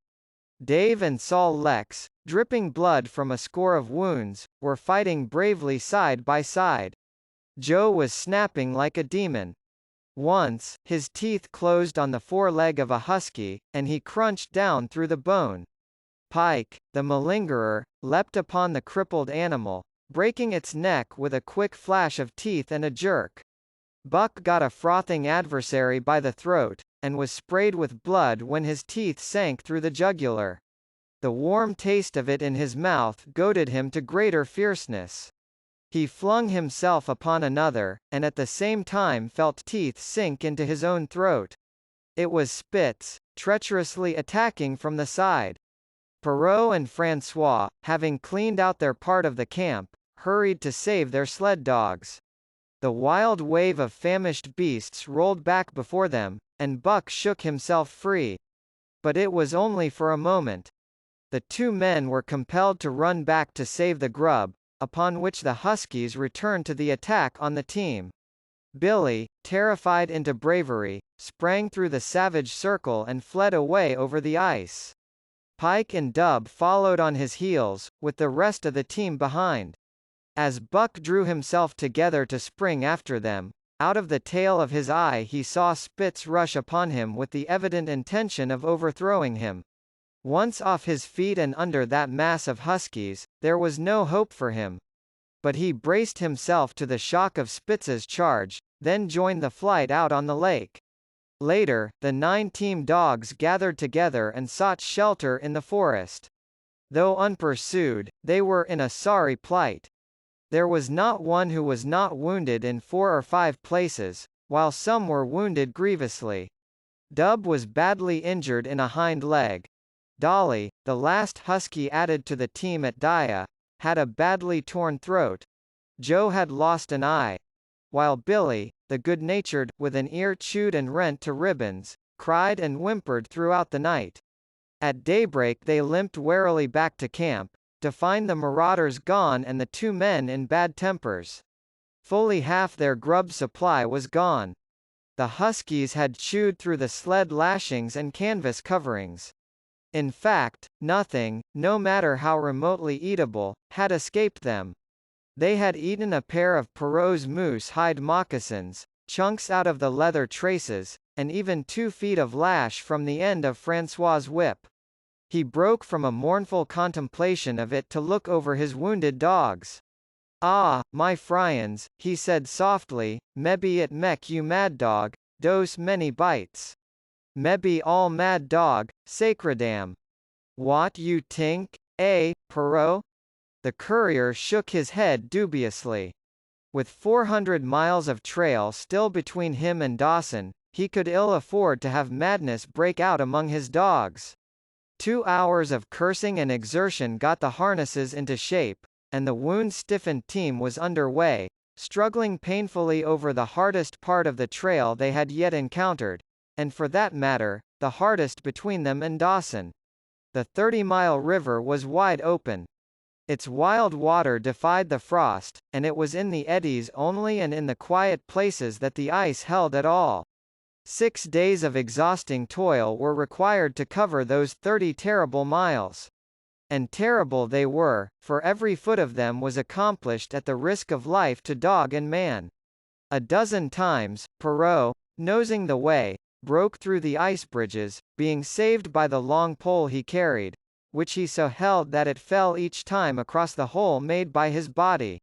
Dave and Sol Lex, dripping blood from a score of wounds, were fighting bravely side by side. Joe was snapping like a demon. Once, his teeth closed on the foreleg of a husky, and he crunched down through the bone. Pike, the malingerer, leapt upon the crippled animal, breaking its neck with a quick flash of teeth and a jerk. Buck got a frothing adversary by the throat, and was sprayed with blood when his teeth sank through the jugular. The warm taste of it in his mouth goaded him to greater fierceness. He flung himself upon another, and at the same time felt teeth sink into his own throat. It was Spitz, treacherously attacking from the side. Perrault and François, having cleaned out their part of the camp, hurried to save their sled dogs. The wild wave of famished beasts rolled back before them, and Buck shook himself free. But it was only for a moment. The two men were compelled to run back to save the grub, upon which the Huskies returned to the attack on the team. Billy, terrified into bravery, sprang through the savage circle and fled away over the ice. Pike and Dub followed on his heels, with the rest of the team behind. As Buck drew himself together to spring after them, out of the tail of his eye he saw Spitz rush upon him with the evident intention of overthrowing him. Once off his feet and under that mass of huskies, there was no hope for him. But he braced himself to the shock of Spitz's charge, then joined the flight out on the lake. Later, the 9 team dogs gathered together and sought shelter in the forest. Though unpursued, they were in a sorry plight. There was not one who was not wounded in 4 or 5 places, while some were wounded grievously. Dub was badly injured in a hind leg. Dolly, the last husky added to the team at Dia, had a badly torn throat. Joe had lost an eye. While Billy, the good-natured, with an ear chewed and rent to ribbons, cried and whimpered throughout the night. At daybreak they limped warily back to camp, to find the marauders gone and the 2 men in bad tempers. Fully half their grub supply was gone. The huskies had chewed through the sled lashings and canvas coverings. In fact, nothing, no matter how remotely eatable, had escaped them. They had eaten a pair of Perrault's moose hide moccasins, chunks out of the leather traces, and even 2 feet of lash from the end of François' whip. He broke from a mournful contemplation of it to look over his wounded dogs. "Ah, my friends," he said softly, "mebbe it mek you mad dog, dose many bites. Mebbe all mad dog, sacredam. What you tink, eh, Perrault?" The courier shook his head dubiously. With 400 miles of trail still between him and Dawson, he could ill afford to have madness break out among his dogs. 2 hours of cursing and exertion got the harnesses into shape, and the wound-stiffened team was under way, struggling painfully over the hardest part of the trail they had yet encountered, and for that matter, the hardest between them and Dawson. The 30-mile river was wide open. Its wild water defied the frost, and it was in the eddies only and in the quiet places that the ice held at all. 6 days of exhausting toil were required to cover those 30 terrible miles. And terrible they were, for every foot of them was accomplished at the risk of life to dog and man. A dozen times, Perrault, nosing the way, broke through the ice bridges, being saved by the long pole he carried, which he so held that it fell each time across the hole made by his body.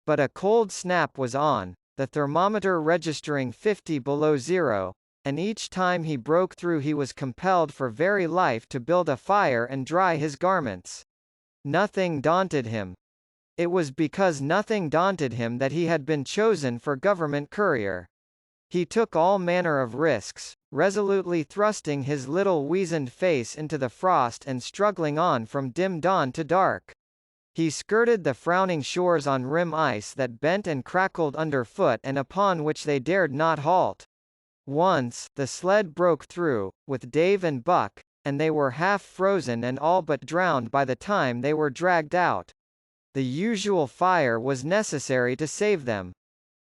But a cold snap was on, the thermometer registering 50 below zero, and each time he broke through he was compelled for very life to build a fire and dry his garments. Nothing daunted him. It was because nothing daunted him that he had been chosen for government courier. He took all manner of risks, resolutely thrusting his little weazened face into the frost and struggling on from dim dawn to dark. He skirted the frowning shores on rim ice that bent and crackled underfoot and upon which they dared not halt. Once, the sled broke through, with Dave and Buck, and they were half frozen and all but drowned by the time they were dragged out. The usual fire was necessary to save them.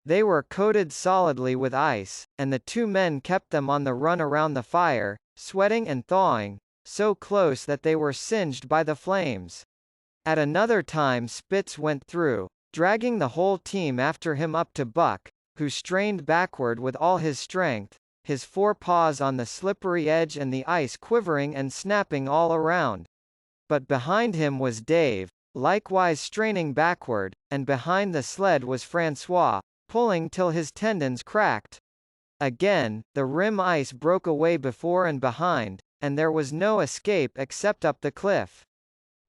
They were coated solidly with ice, and the 2 men kept them on the run around the fire, sweating and thawing, so close that they were singed by the flames. At another time Spitz went through, dragging the whole team after him up to Buck, who strained backward with all his strength, his forepaws on the slippery edge and the ice quivering and snapping all around. But behind him was Dave, likewise straining backward, and behind the sled was Francois, pulling till his tendons cracked. Again, the rim ice broke away before and behind, and there was no escape except up the cliff.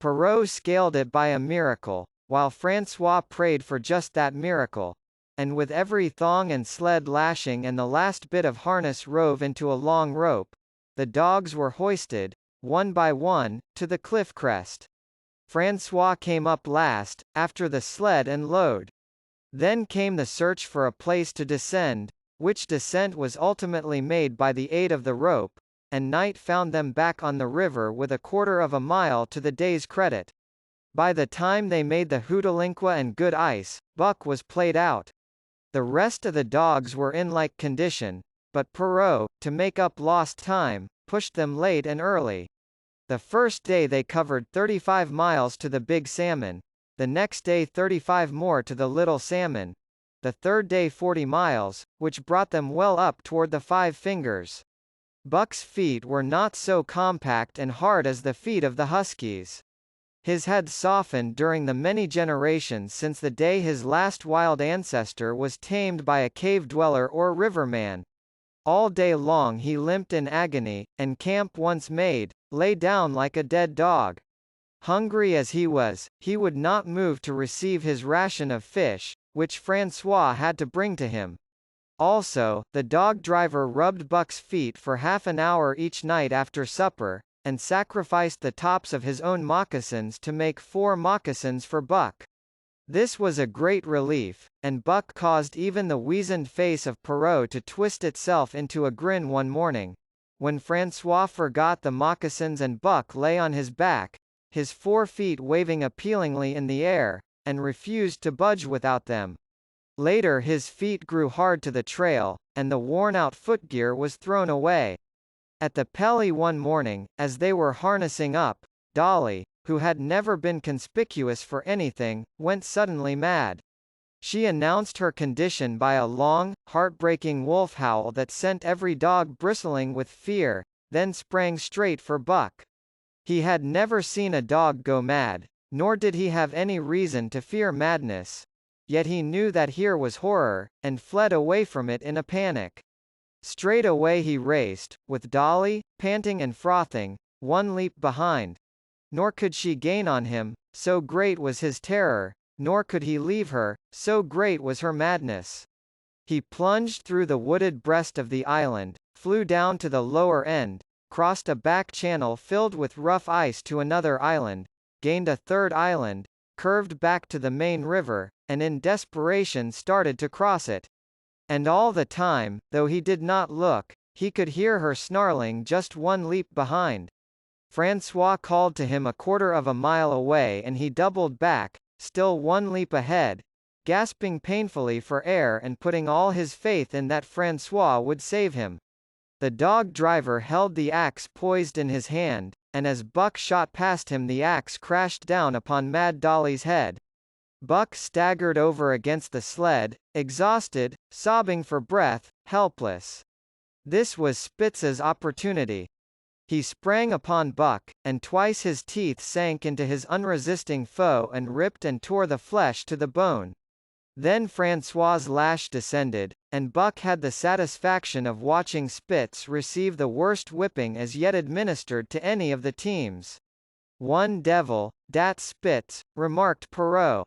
Perrault scaled it by a miracle, while Francois prayed for just that miracle, and with every thong and sled lashing and the last bit of harness rove into a long rope, the dogs were hoisted, one by one, to the cliff crest. Francois came up last, after the sled and load. Then came the search for a place to descend, which descent was ultimately made by the aid of the rope, and night found them back on the river with a quarter of a mile to the day's credit. By the time they made the Hootalinqua and good ice, Buck was played out. The rest of the dogs were in like condition, but Perrault, to make up lost time, pushed them late and early. The first day they covered 35 miles to the Big Salmon, the next day 35 more to the Little Salmon, the third day 40 miles, which brought them well up toward the Five Fingers. Buck's feet were not so compact and hard as the feet of the huskies. His had softened during the many generations since the day his last wild ancestor was tamed by a cave dweller or riverman. All day long he limped in agony, and camp once made, lay down like a dead dog. Hungry as he was, he would not move to receive his ration of fish, which Francois had to bring to him. Also, the dog driver rubbed Buck's feet for half an hour each night after supper, and sacrificed the tops of his own moccasins to make 4 moccasins for Buck. This was a great relief, and Buck caused even the weazened face of Perrault to twist itself into a grin one morning, when Francois forgot the moccasins and Buck lay on his back, his 4 feet waving appealingly in the air, and refused to budge without them. Later his feet grew hard to the trail, and the worn-out footgear was thrown away. At the Pelly one morning, as they were harnessing up, Dolly, who had never been conspicuous for anything, went suddenly mad. She announced her condition by a long, heartbreaking wolf howl that sent every dog bristling with fear, then sprang straight for Buck. He had never seen a dog go mad, nor did he have any reason to fear madness. Yet he knew that here was horror, and fled away from it in a panic. Straight away he raced, with Dolly, panting and frothing, one leap behind. Nor could she gain on him, so great was his terror, nor could he leave her, so great was her madness. He plunged through the wooded breast of the island, flew down to the lower end, crossed a back channel filled with rough ice to another island, gained a third island, curved back to the main river, and in desperation started to cross it. And all the time, though he did not look, he could hear her snarling just one leap behind. Francois called to him a quarter of a mile away and he doubled back, still one leap ahead, gasping painfully for air and putting all his faith in that Francois would save him. The dog driver held the axe poised in his hand, and as Buck shot past him the axe crashed down upon Mad Dolly's head. Buck staggered over against the sled, exhausted, sobbing for breath, helpless. This was Spitz's opportunity. He sprang upon Buck, and twice his teeth sank into his unresisting foe and ripped and tore the flesh to the bone. Then Francois's lash descended, and Buck had the satisfaction of watching Spitz receive the worst whipping as yet administered to any of the teams. "One devil, dat Spitz," remarked Perrault.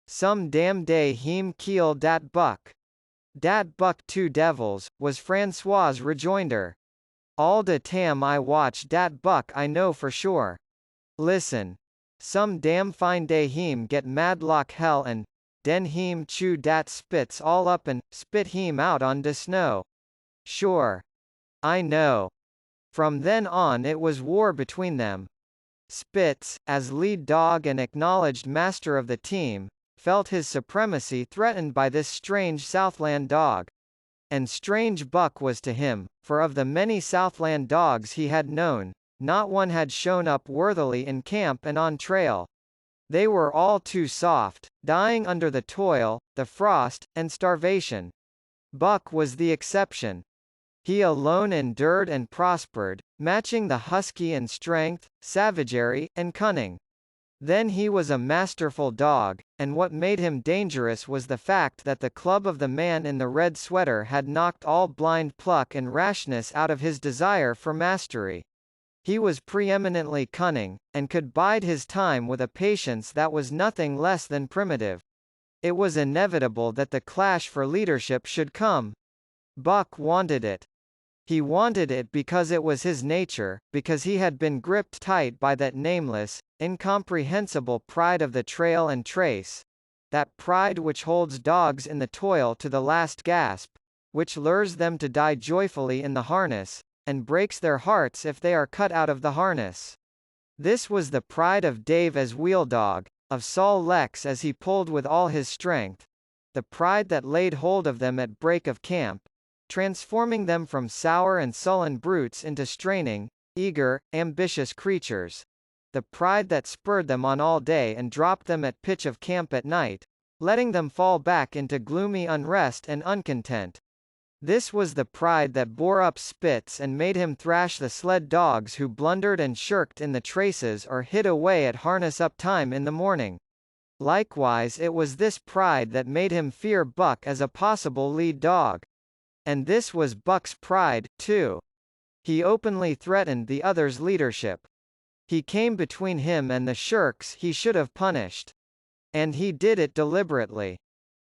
"Some damn day heem kill dat Buck." "Dat Buck 2 devils," was Francois's rejoinder. "All de tam I watch dat Buck I know for sure. Listen. Some damn fine day heem get madlock hell and den heem chew dat Spitz all up and spit heem out on de snow. Sure. I know." From then on it was war between them. Spitz, as lead dog and acknowledged master of the team, felt his supremacy threatened by this strange Southland dog. And strange Buck was to him, for of the many Southland dogs he had known, not one had shown up worthily in camp and on trail. They were all too soft, dying under the toil, the frost, and starvation. Buck was the exception. He alone endured and prospered, matching the husky in strength, savagery, and cunning. Then he was a masterful dog, and what made him dangerous was the fact that the club of the man in the red sweater had knocked all blind pluck and rashness out of his desire for mastery. He was preeminently cunning, and could bide his time with a patience that was nothing less than primitive. It was inevitable that the clash for leadership should come. Buck wanted it. He wanted it because it was his nature, because he had been gripped tight by that nameless, incomprehensible pride of the trail and trace, that pride which holds dogs in the toil to the last gasp, which lures them to die joyfully in the harness, and breaks their hearts if they are cut out of the harness. This was the pride of Dave as wheel dog, of Sol Lex as he pulled with all his strength, the pride that laid hold of them at break of camp, transforming them from sour and sullen brutes into straining, eager, ambitious creatures. The pride that spurred them on all day and dropped them at pitch of camp at night, letting them fall back into gloomy unrest and uncontent. This was the pride that bore up Spitz and made him thrash the sled dogs who blundered and shirked in the traces or hid away at harness-up time in the morning. Likewise it was this pride that made him fear Buck as a possible lead dog. And this was Buck's pride, too. He openly threatened the other's leadership. He came between him and the shirks he should have punished. And he did it deliberately.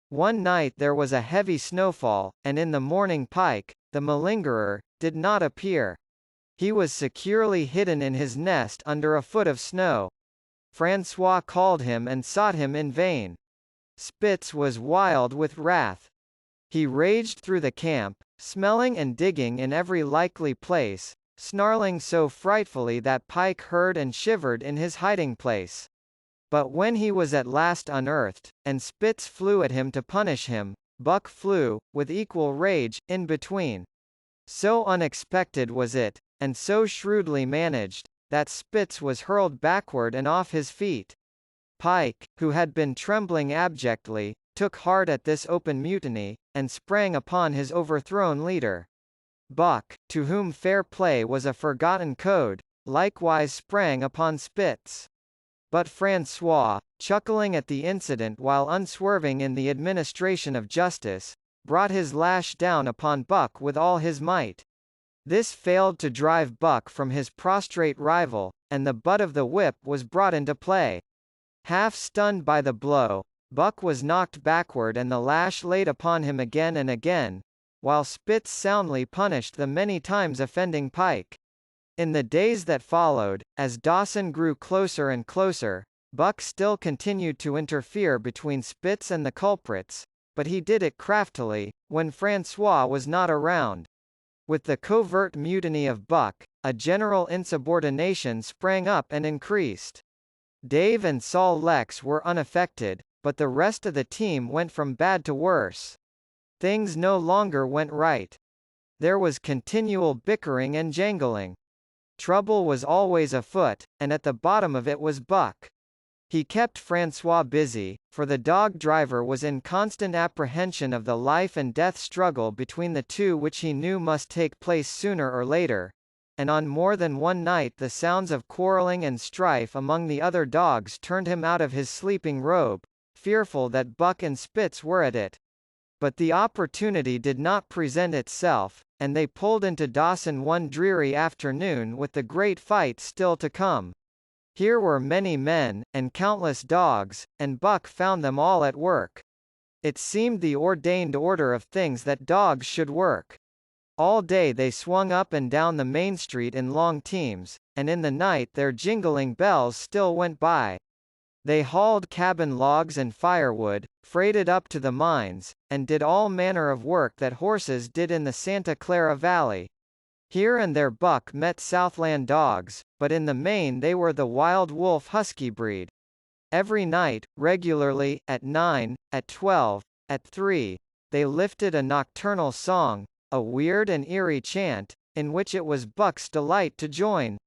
One night there was a heavy snowfall, and in the morning Pike, the malingerer, did not appear. He was securely hidden in his nest under a foot of snow. Francois called him and sought him in vain. Spitz was wild with wrath. He raged through the camp, smelling and digging in every likely place, snarling so frightfully that Pike heard and shivered in his hiding place. But when he was at last unearthed, and Spitz flew at him to punish him, Buck flew, with equal rage, in between. So unexpected was it, and so shrewdly managed, that Spitz was hurled backward and off his feet. Pike, who had been trembling abjectly, took heart at this open mutiny, and sprang upon his overthrown leader. Buck, to whom fair play was a forgotten code, likewise sprang upon Spitz. But Francois, chuckling at the incident while unswerving in the administration of justice, brought his lash down upon Buck with all his might. This failed to drive Buck from his prostrate rival, and the butt of the whip was brought into play. Half stunned by the blow, Buck was knocked backward and the lash laid upon him again and again, while Spitz soundly punished the many times offending Pike. In the days that followed, as Dawson grew closer and closer, Buck still continued to interfere between Spitz and the culprits, but he did it craftily, when Francois was not around. With the covert mutiny of Buck, a general insubordination sprang up and increased. Dave and Sol Lex were unaffected, but the rest of the team went from bad to worse. Things no longer went right. There was continual bickering and jangling. Trouble was always afoot, and at the bottom of it was Buck. He kept Francois busy, for the dog driver was in constant apprehension of the life and death struggle between the two which he knew must take place sooner or later, and on more than one night the sounds of quarreling and strife among the other dogs turned him out of his sleeping robe, fearful that Buck and Spitz were at it. But the opportunity did not present itself, and they pulled into Dawson one dreary afternoon with the great fight still to come. Here were many men, and countless dogs, and Buck found them all at work. It seemed the ordained order of things that dogs should work. All day they swung up and down the main street in long teams, and in the night their jingling bells still went by. They hauled cabin logs and firewood, freighted up to the mines, and did all manner of work that horses did in the Santa Clara Valley. Here and there Buck met Southland dogs, but in the main they were the wild wolf husky breed. Every night, regularly, at 9, at 12, at 3, they lifted a nocturnal song, a weird and eerie chant, in which it was Buck's delight to join.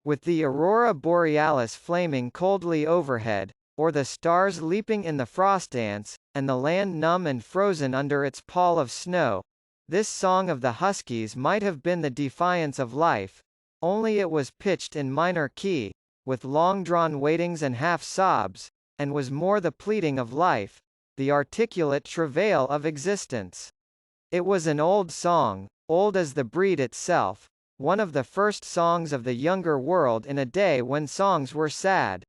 With the aurora borealis flaming coldly overhead, or the stars leaping in the frost dance, and the land numb and frozen under its pall of snow, this song of the huskies might have been the defiance of life, only it was pitched in minor key, with long-drawn waitings and half-sobs, and was more the pleading of life, the articulate travail of existence. It was an old song, old as the breed itself, one of the first songs of the younger world in a day when songs were sad.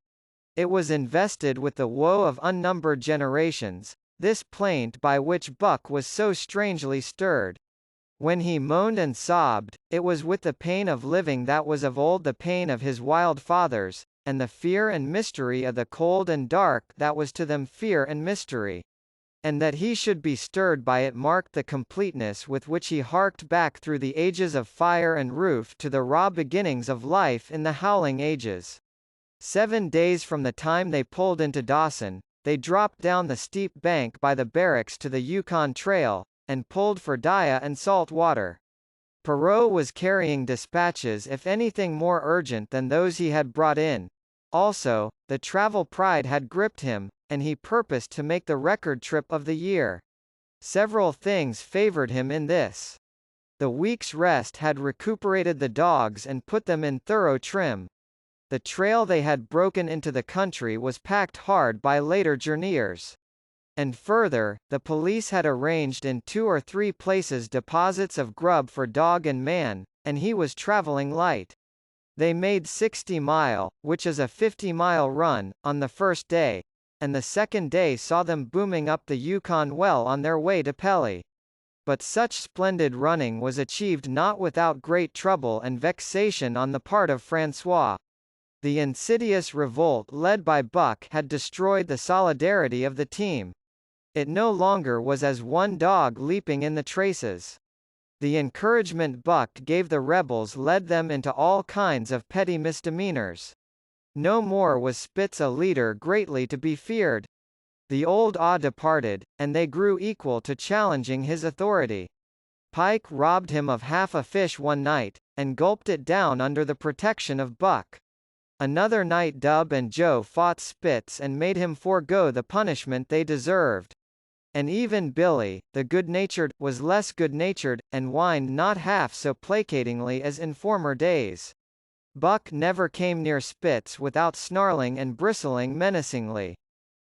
It was invested with the woe of unnumbered generations, this plaint by which Buck was so strangely stirred. When he moaned and sobbed, it was with the pain of living that was of old the pain of his wild fathers, and the fear and mystery of the cold and dark that was to them fear and mystery. And that he should be stirred by it marked the completeness with which he harked back through the ages of fire and roof to the raw beginnings of life in the howling ages. 7 days from the time they pulled into Dawson, they dropped down the steep bank by the barracks to the Yukon Trail, and pulled for Dyea and salt water. Perrault was carrying dispatches if anything more urgent than those he had brought in. Also, the travel pride had gripped him, and he purposed to make the record trip of the year. Several things favored him in this. The week's rest had recuperated the dogs and put them in thorough trim. The trail they had broken into the country was packed hard by later journeyers. And further, the police had arranged in 2 or 3 places deposits of grub for dog and man, and he was traveling light. They made 60 Mile, which is a 50-mile run, on the first day, and the second day saw them booming up the Yukon well on their way to Pelly. But such splendid running was achieved not without great trouble and vexation on the part of François. The insidious revolt led by Buck had destroyed the solidarity of the team. It no longer was as one dog leaping in the traces. The encouragement Buck gave the rebels led them into all kinds of petty misdemeanors. No more was Spitz a leader greatly to be feared. The old awe departed, and they grew equal to challenging his authority. Pike robbed him of half a fish one night, and gulped it down under the protection of Buck. Another night Dub and Joe fought Spitz and made him forego the punishment they deserved. And even Billy, the good-natured, was less good-natured, and whined not half so placatingly as in former days. Buck never came near Spitz without snarling and bristling menacingly.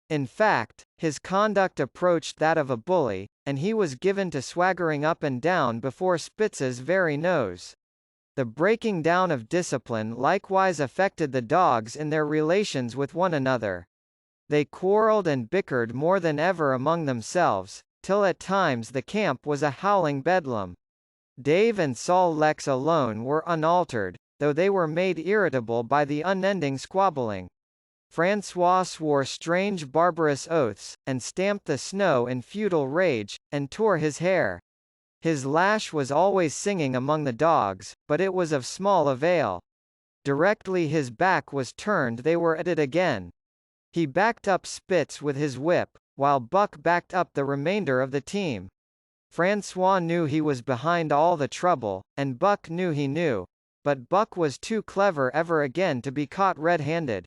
In fact, his conduct approached that of a bully, and he was given to swaggering up and down before Spitz's very nose. The breaking down of discipline likewise affected the dogs in their relations with one another. They quarreled and bickered more than ever among themselves, till at times the camp was a howling bedlam. Dave and Sol Lex alone were unaltered, though they were made irritable by the unending squabbling. François swore strange barbarous oaths, and stamped the snow in futile rage, and tore his hair. His lash was always singing among the dogs, but it was of small avail. Directly his back was turned they were at it again. He backed up Spitz with his whip, while Buck backed up the remainder of the team. François knew he was behind all the trouble, and Buck knew he knew. But Buck was too clever ever again to be caught red-handed.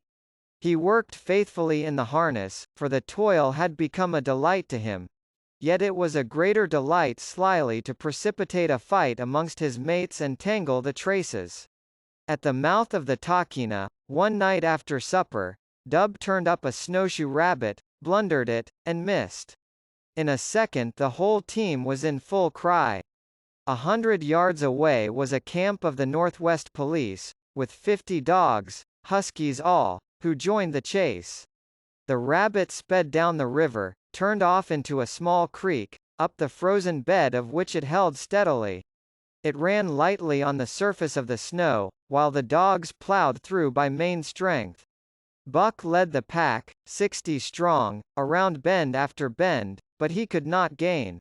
He worked faithfully in the harness, for the toil had become a delight to him. Yet it was a greater delight slyly to precipitate a fight amongst his mates and tangle the traces. At the mouth of the Tahkeena, one night after supper, Dub turned up a snowshoe rabbit, blundered it, and missed. In a second the whole team was in full cry. 100 yards away was a camp of the Northwest Police, with 50 dogs, huskies all, who joined the chase. The rabbit sped down the river, turned off into a small creek, up the frozen bed of which it held steadily. It ran lightly on the surface of the snow, while the dogs plowed through by main strength. Buck led the pack, 60 strong, around bend after bend, but he could not gain.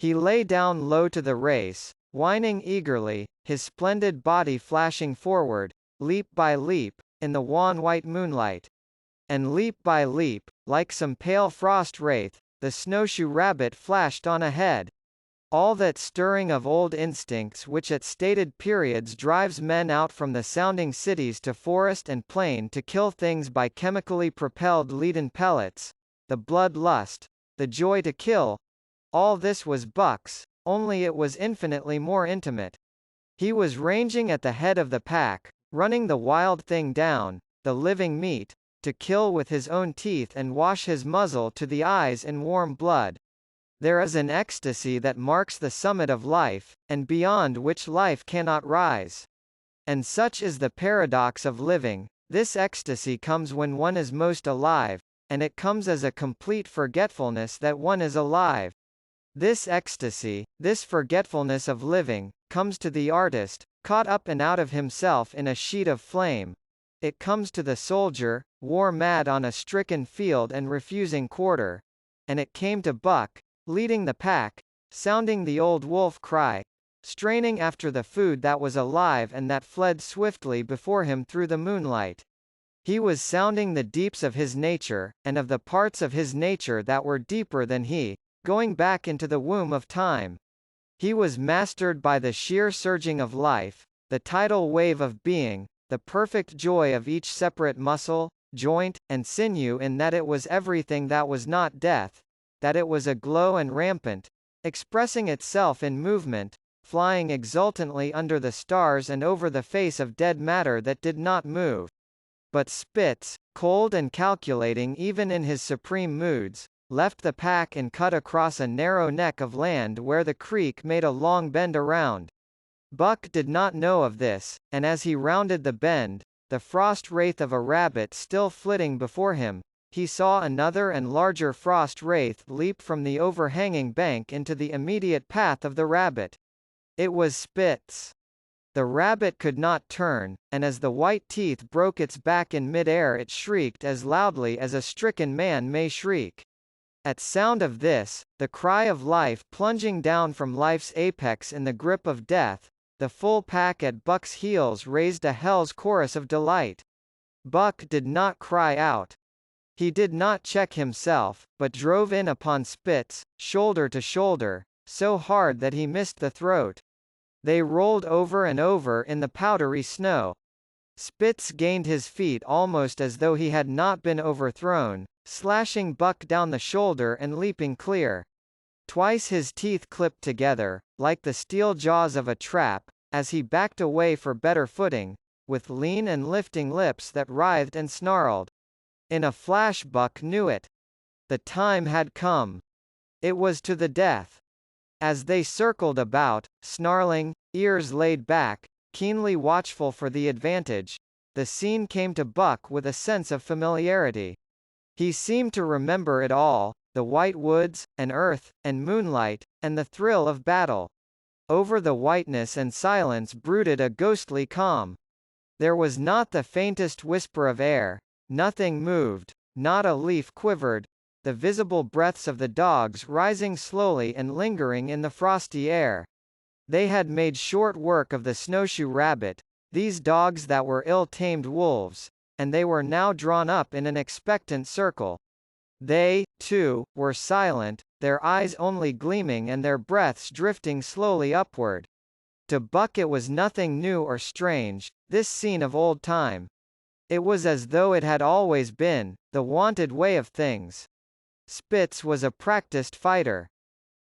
He lay down low to the race, whining eagerly, his splendid body flashing forward, leap by leap, in the wan white moonlight. And leap by leap, like some pale frost wraith, the snowshoe rabbit flashed on ahead. All that stirring of old instincts which at stated periods drives men out from the sounding cities to forest and plain to kill things by chemically propelled leaden pellets, the blood lust, the joy to kill, all this was Buck's, only it was infinitely more intimate. He was ranging at the head of the pack, running the wild thing down, the living meat, to kill with his own teeth and wash his muzzle to the eyes in warm blood. There is an ecstasy that marks the summit of life, and beyond which life cannot rise. And such is the paradox of living. This ecstasy comes when one is most alive, and it comes as a complete forgetfulness that one is alive. This ecstasy, this forgetfulness of living, comes to the artist, caught up and out of himself in a sheet of flame. It comes to the soldier, war-mad on a stricken field and refusing quarter. And it came to Buck, leading the pack, sounding the old wolf cry, straining after the food that was alive and that fled swiftly before him through the moonlight. He was sounding the deeps of his nature, and of the parts of his nature that were deeper than he, going back into the womb of time. He was mastered by the sheer surging of life, the tidal wave of being, the perfect joy of each separate muscle, joint, and sinew in that it was everything that was not death, that it was aglow and rampant, expressing itself in movement, flying exultantly under the stars and over the face of dead matter that did not move. But Spitz, cold and calculating even in his supreme moods, left the pack and cut across a narrow neck of land where the creek made a long bend around. Buck did not know of this, and as he rounded the bend, the frost wraith of a rabbit still flitting before him, he saw another and larger frost wraith leap from the overhanging bank into the immediate path of the rabbit. It was Spitz. The rabbit could not turn, and as the white teeth broke its back in mid-air it shrieked as loudly as a stricken man may shriek. At sound of this, the cry of life plunging down from life's apex in the grip of death, the full pack at Buck's heels raised a hell's chorus of delight. Buck did not cry out. He did not check himself, but drove in upon Spitz, shoulder to shoulder, so hard that he missed the throat. They rolled over and over in the powdery snow. Spitz gained his feet almost as though he had not been overthrown, slashing Buck down the shoulder and leaping clear. Twice his teeth clipped together, like the steel jaws of a trap, as he backed away for better footing, with lean and lifting lips that writhed and snarled. In a flash Buck knew it. The time had come. It was to the death. As they circled about, snarling, ears laid back, keenly watchful for the advantage, the scene came to Buck with a sense of familiarity. He seemed to remember it all, the white woods, and earth, and moonlight, and the thrill of battle. Over the whiteness and silence brooded a ghostly calm. There was not the faintest whisper of air, nothing moved, not a leaf quivered, the visible breaths of the dogs rising slowly and lingering in the frosty air. They had made short work of the snowshoe rabbit, these dogs that were ill-tamed wolves, and they were now drawn up in an expectant circle. They, too, were silent, their eyes only gleaming and their breaths drifting slowly upward. To Buck it was nothing new or strange, this scene of old time. It was as though it had always been, the wonted way of things. Spitz was a practiced fighter.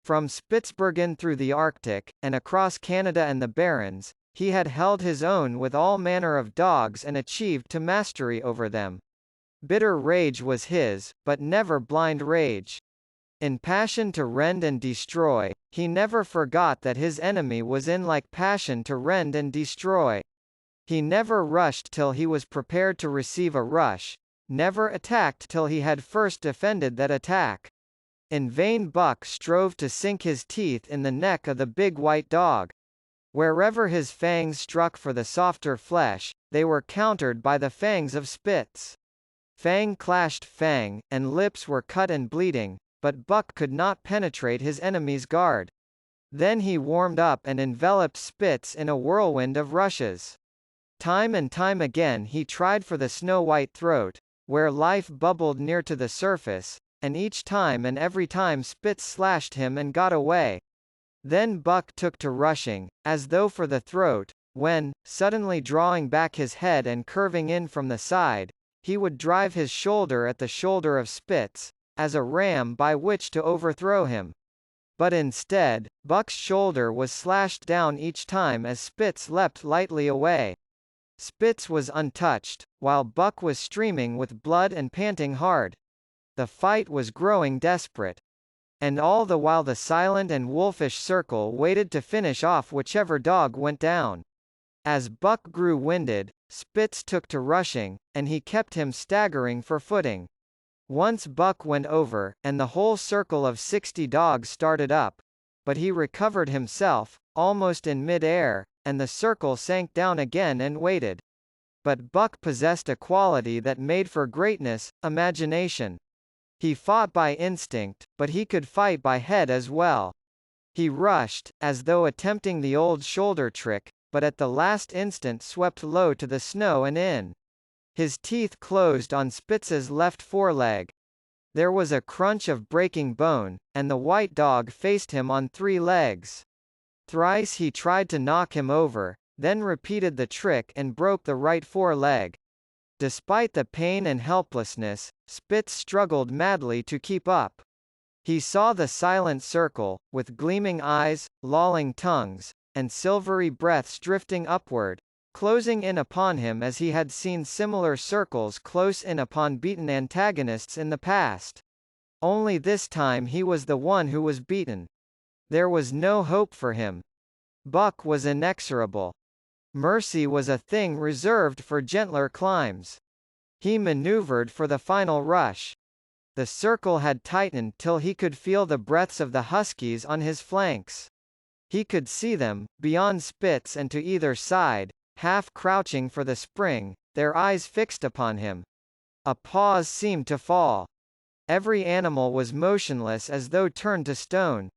From Spitzbergen through the Arctic, and across Canada and the Barrens, he had held his own with all manner of dogs and achieved to mastery over them. Bitter rage was his, but never blind rage. In passion to rend and destroy, he never forgot that his enemy was in like passion to rend and destroy. He never rushed till he was prepared to receive a rush, never attacked till he had first defended that attack. In vain Buck strove to sink his teeth in the neck of the big white dog. Wherever his fangs struck for the softer flesh, they were countered by the fangs of Spitz. Fang clashed fang, and lips were cut and bleeding, but Buck could not penetrate his enemy's guard. Then he warmed up and enveloped Spitz in a whirlwind of rushes. Time and time again he tried for the snow-white throat, where life bubbled near to the surface, and each time and every time Spitz slashed him and got away. Then Buck took to rushing, as though for the throat, when, suddenly drawing back his head and curving in from the side, he would drive his shoulder at the shoulder of Spitz, as a ram by which to overthrow him. But instead, Buck's shoulder was slashed down each time as Spitz leapt lightly away. Spitz was untouched, while Buck was streaming with blood and panting hard. The fight was growing desperate. And all the while the silent and wolfish circle waited to finish off whichever dog went down. As Buck grew winded, Spitz took to rushing, and he kept him staggering for footing. Once Buck went over, and the whole circle of 60 dogs started up. But he recovered himself, almost in mid-air, and the circle sank down again and waited. But Buck possessed a quality that made for greatness, imagination. He fought by instinct, but he could fight by head as well. He rushed, as though attempting the old shoulder trick, but at the last instant swept low to the snow and in. His teeth closed on Spitz's left foreleg. There was a crunch of breaking bone, and the white dog faced him on 3 legs. Thrice he tried to knock him over, then repeated the trick and broke the right foreleg. Despite the pain and helplessness, Spitz struggled madly to keep up. He saw the silent circle, with gleaming eyes, lolling tongues, and silvery breaths drifting upward, closing in upon him as he had seen similar circles close in upon beaten antagonists in the past. Only this time he was the one who was beaten. There was no hope for him. Buck was inexorable. Mercy was a thing reserved for gentler climes. He maneuvered for the final rush. The circle had tightened till he could feel the breaths of the huskies on his flanks. He could see them, beyond Spitz and to either side, half crouching for the spring, their eyes fixed upon him. A pause seemed to fall. Every animal was motionless as though turned to stone.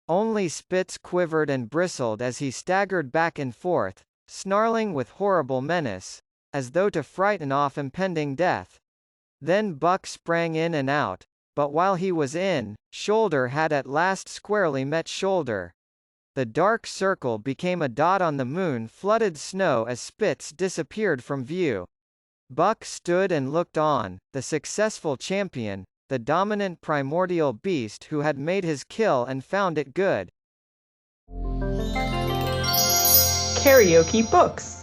Only Spitz quivered and bristled as he staggered back and forth, snarling with horrible menace, as though to frighten off impending death. Then Buck sprang in and out, but while he was in, shoulder had at last squarely met shoulder. The dark circle became a dot on the moon-flooded snow as Spitz disappeared from view. Buck stood and looked on, the successful champion, the dominant primordial beast who had made his kill and found it good. Karaoke Books.